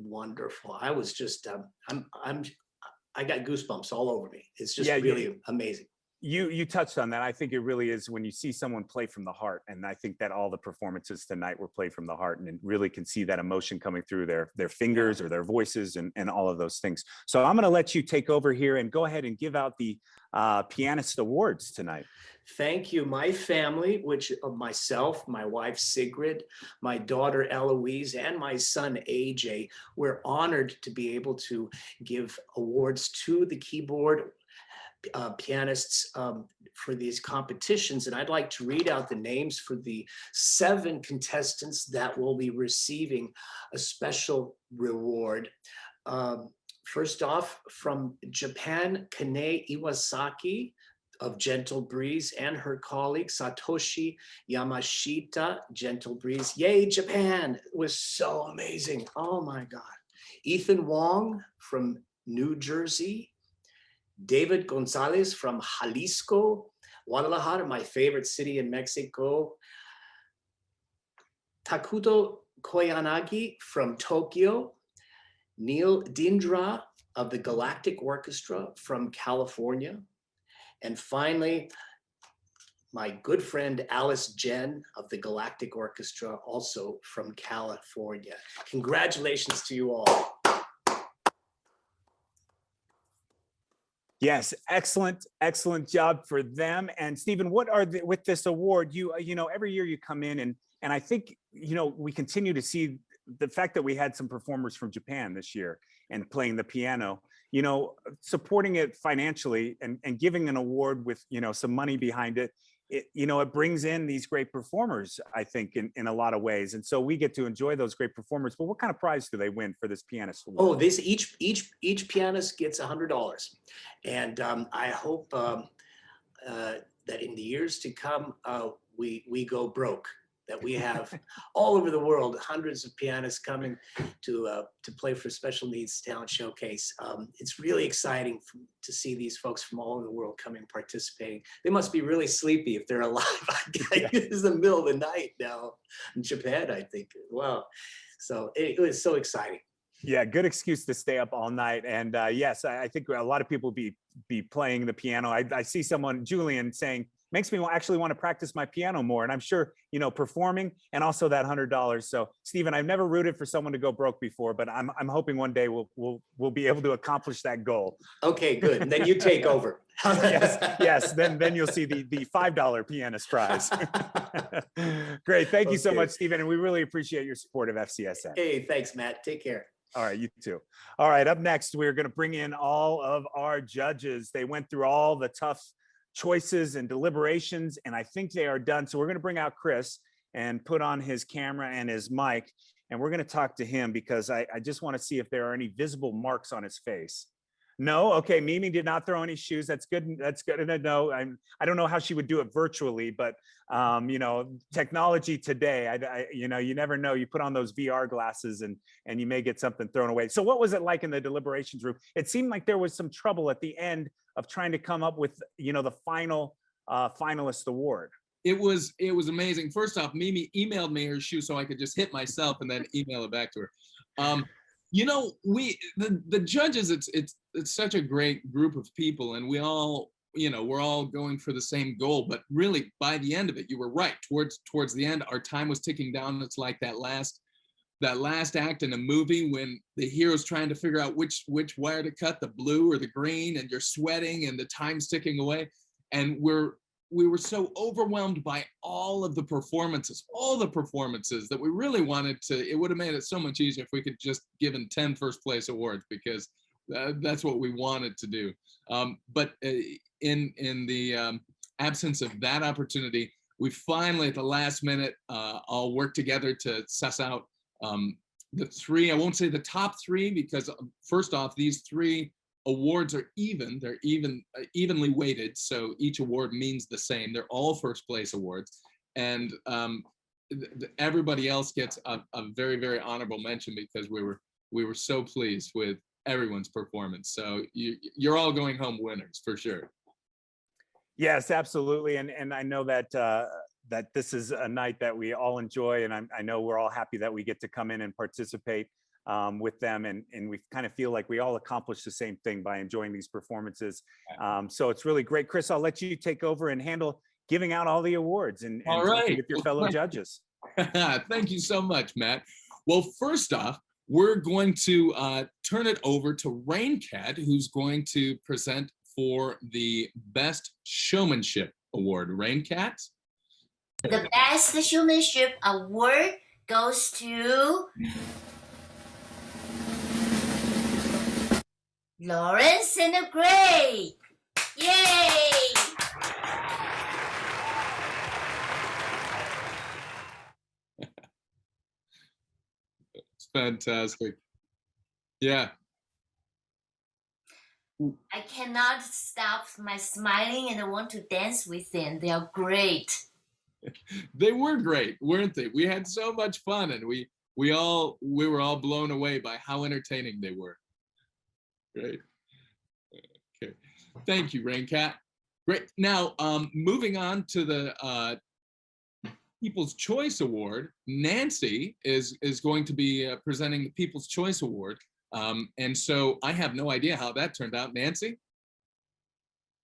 wonderful. I was just, I got goosebumps all over me. It's just really amazing. You touched on that. I think it really is when you see someone play from the heart. And I think that all the performances tonight were played from the heart, and really can see that emotion coming through their fingers or their voices and all of those things. So I'm going to let you take over here and go ahead and give out the Pianist Awards tonight. Thank you. My family, which of myself, my wife Sigrid, my daughter Eloise, and my son AJ, we're honored to be able to give awards to the keyboard pianists for these competitions. And I'd like to read out the names for the 7 contestants that will be receiving a special reward. First off, from Japan, Kane Iwasaki of Gentle Breeze, and her colleague Satoshi Yamashita, Gentle Breeze. Yay, Japan! It was so amazing. Oh my God. Ethan Wong from New Jersey. David Gonzalez from Jalisco. Guadalajara, my favorite city in Mexico. Takuto Koyanagi from Tokyo. Neil Dindra of the Galactic Orchestra from California. And finally, my good friend Alice Jen of the Galactic Orchestra, also from California. Congratulations to you all. Yes, excellent job for them. And Stephen, what are with this award? You know, every year you come in and I think, you know, we continue to see the fact that we had some performers from Japan this year and playing the piano, you know, supporting it financially and giving an award with, you know, some money behind it. You know, it brings in these great performers, I think, in a lot of ways. And so we get to enjoy those great performers. But what kind of prize do they win for this pianist award? Oh, this each pianist gets $100. And I hope that in the years to come, we go broke, that we have all over the world, hundreds of pianists coming to play for Special Needs Talent Showcase. It's really exciting to see these folks from all over the world coming participating. They must be really sleepy if they're alive. It's the middle of the night now in Japan, I think. Wow. So it was so exciting. Yeah, good excuse to stay up all night. And yes, I think a lot of people be playing the piano. I see someone, Julian, saying, makes me actually want to practice my piano more. And I'm sure, you know, performing and also that $100. So Stephen, I've never rooted for someone to go broke before, but I'm hoping one day we'll be able to accomplish that goal. Okay, good. And then you take over. yes. Then you'll see the $5 pianist prize. Great. Thank you so much, Stephen. And we really appreciate your support of FCSN. Hey, thanks, Matt. Take care. All right, you too. All right, up next, we're going to bring in all of our judges. They went through all the tough choices and deliberations, and I think they are done. So we're going to bring out Chris and put on his camera and his mic, and we're going to talk to him because I just want to see if there are any visible marks on his face. No? Okay, Mimi did not throw any shoes. That's good. That's good to know. I don't know how she would do it virtually, but you know, technology today, you know, you never know. You put on those VR glasses and you may get something thrown away. So what was it like in the deliberations room? It seemed like there was some trouble at the end of trying to come up with, you know, the final finalist award. It was amazing. First off, Mimi emailed me her shoe so I could just hit myself and then email it back to her. You know, the judges, it's such a great group of people, and we all, you know, we're all going for the same goal. But really, by the end of it, you were right. Towards the end, our time was ticking down. It's like that last act in a movie when the hero's trying to figure out which wire to cut, the blue or the green, and you're sweating and the time's ticking away. And we were so overwhelmed by all the performances that we really wanted to, it would have made it so much easier if we could just given 10 first place awards, because that's what we wanted to do. But in the absence of that opportunity, we finally at the last minute all worked together to suss out the three. I won't say the top three, because first off, these three awards are even. They're evenly weighted, so each award means the same. They're all first place awards, and everybody else gets a very, very honorable mention, because we were so pleased with everyone's performance. So you're all going home winners for sure. Yes, absolutely. And I know that that this is a night that we all enjoy, and I know we're all happy that we get to come in and participate with them, and we kind of feel like we all accomplish the same thing by enjoying these performances. So it's really great. Chris, I'll let you take over and handle giving out all the awards and all right. with your fellow judges. Thank you so much, Matt. Well, first off, we're going to turn it over to Raincat, who's going to present for the Best Showmanship Award. Raincat? The Best Showmanship Award goes to Lawrence and Greg. Yay! It's fantastic. Yeah. I cannot stop my smiling and I want to dance with them. They are great. They were great, weren't they? We had so much fun, and we were all blown away by how entertaining they were. Great. Okay. Thank you, Raincat. Great. Now, moving on to the People's Choice Award, Nancy is going to be presenting the People's Choice Award. And so I have no idea how that turned out. Nancy?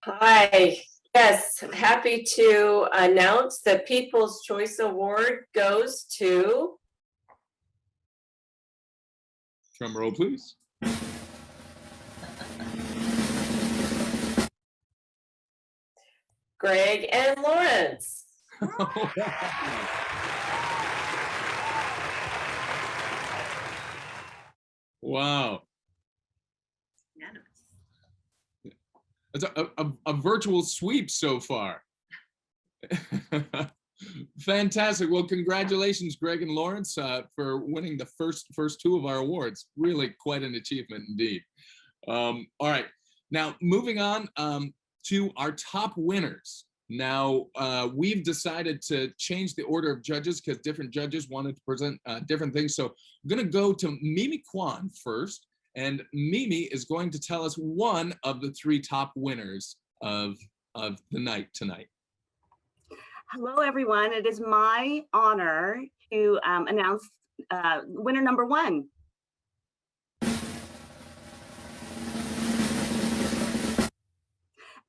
Hi. Yes, happy to announce the People's Choice Award goes to... Drum roll, please. Greg and Lawrence. Wow. It's a virtual sweep so far. Fantastic. Well, congratulations, Greg and Lawrence, for winning the first two of our awards. Really quite an achievement indeed. All right. Now, moving on to our top winners. Now, we've decided to change the order of judges because different judges wanted to present different things. So I'm going to go to Mimi Kwan first. And Mimi is going to tell us one of the three top winners of the night tonight. Hello, everyone. It is my honor to announce winner number one.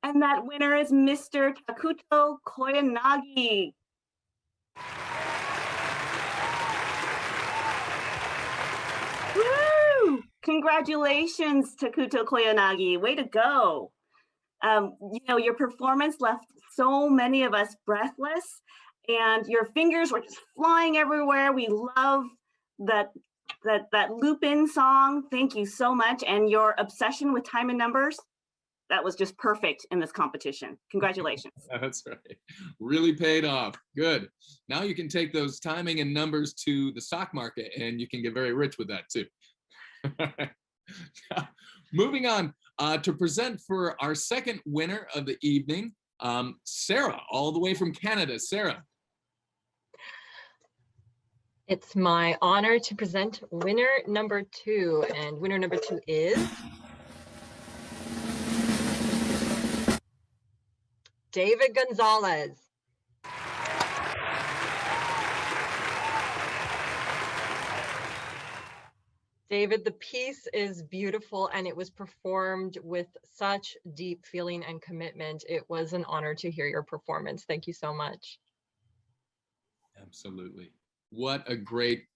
And that winner is Mr. Takuto Koyanagi. Woo! Congratulations, Takuto Koyanagi. Way to go. You know, your performance left so many of us breathless, and your fingers were just flying everywhere. We love that Lupin song. Thank you so much. And your obsession with time and numbers, that was just perfect in this competition. Congratulations. That's right. Really paid off. Good. Now you can take those timing and numbers to the stock market and you can get very rich with that too. Moving on to present for our second winner of the evening, Sarah, all the way from Canada. Sarah. It's my honor to present winner number 2, and winner number 2 is David Gonzalez. David, the piece is beautiful and it was performed with such deep feeling and commitment. It was an honor to hear your performance. Thank you so much. Absolutely. What a great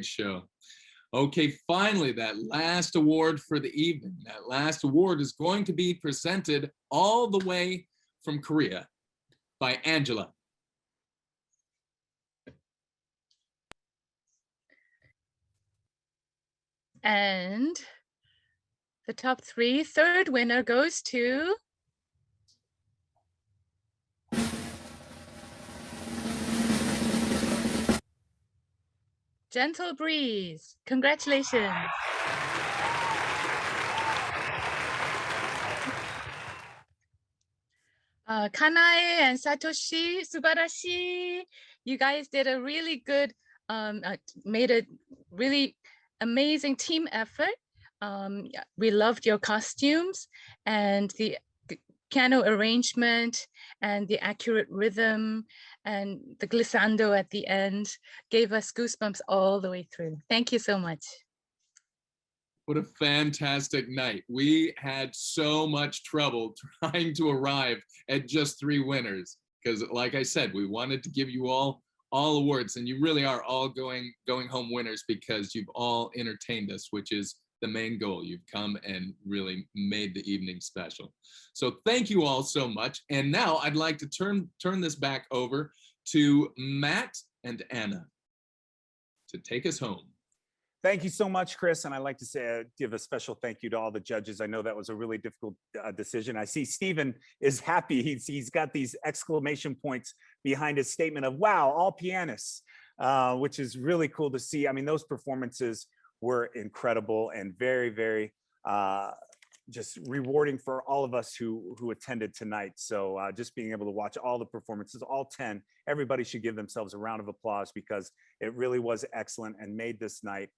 show. Okay, finally, that last award for the evening. That last award is going to be presented all the way from Korea by Angela. And the top 3, third winner goes to Gentle Breeze. Congratulations. Kanae and Satoshi, Subarashi, you guys did a really good, made a really amazing team effort. We loved your costumes and the piano arrangement and the accurate rhythm and the glissando at the end gave us goosebumps all the way through. Thank you so much. What a fantastic night. We had so much trouble trying to arrive at just 3 winners because, like I said, we wanted to give you all awards, and you really are all going home winners because you've all entertained us, which is the main goal. You've come and really made the evening special. So thank you all so much. And now I'd like to turn this back over to Matt and Anna to take us home. Thank you so much, Chris. And I'd like to say, give a special thank you to all the judges. I know that was a really difficult decision. I see Stephen is happy. He's got these exclamation points behind his statement of, wow, all pianists, which is really cool to see. I mean, those performances were incredible and very, very just rewarding for all of us who attended tonight. So just being able to watch all the performances, all 10, everybody should give themselves a round of applause because it really was excellent and made this night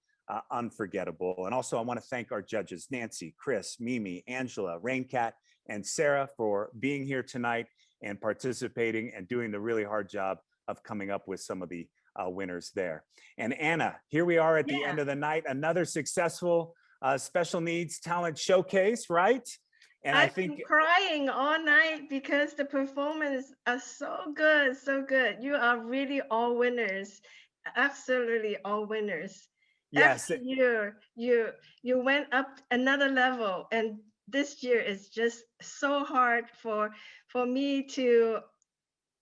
unforgettable. And also I want to thank our judges, Nancy, Chris, Mimi, Angela, Raincat, and Sarah for being here tonight and participating and doing the really hard job of coming up with some of the winners there. And Anna, here we are at the end of the night, another successful special needs talent showcase, right? And I've been crying all night because the performance are so good, so good. You are really all winners, absolutely all winners. Yes. Every year you went up another level, and this year is just so hard for me to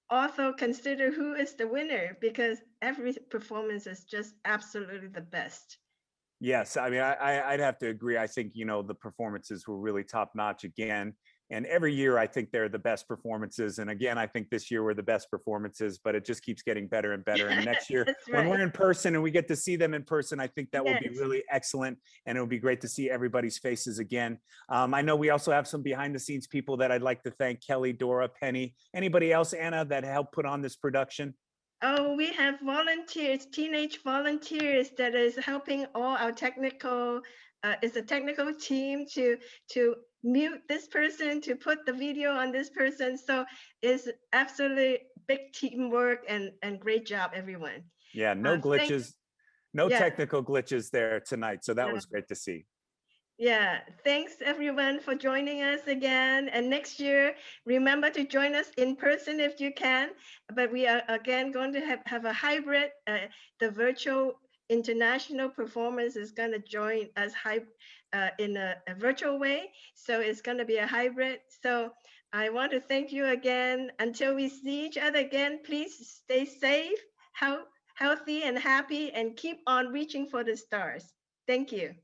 also consider who is the winner because every performance is just absolutely the best. Yes, I mean, I'd have to agree. I think, you know, the performances were really top notch again. And every year, I think they're the best performances. And again, I think this year were the best performances, but it just keeps getting better and better. And next year, when we're in person and we get to see them in person, I think that will be really excellent. And it will be great to see everybody's faces again. I know we also have some behind the scenes people that I'd like to thank: Kelly, Dora, Penny. Anybody else, Anna, that helped put on this production? Oh, we have volunteers, teenage volunteers that is helping all our technical, it's a technical team to mute this person, to put the video on this person. So it's absolutely big teamwork and great job, everyone. Yeah, no glitches, no technical glitches there tonight. So that was great to see. Yeah, thanks everyone for joining us again. And next year, remember to join us in person if you can. But we are again going to have a hybrid. The virtual international performance is going to join us in a virtual way. So it's going to be a hybrid. So I want to thank you again. Until we see each other again, please stay safe, healthy and happy, and keep on reaching for the stars. Thank you.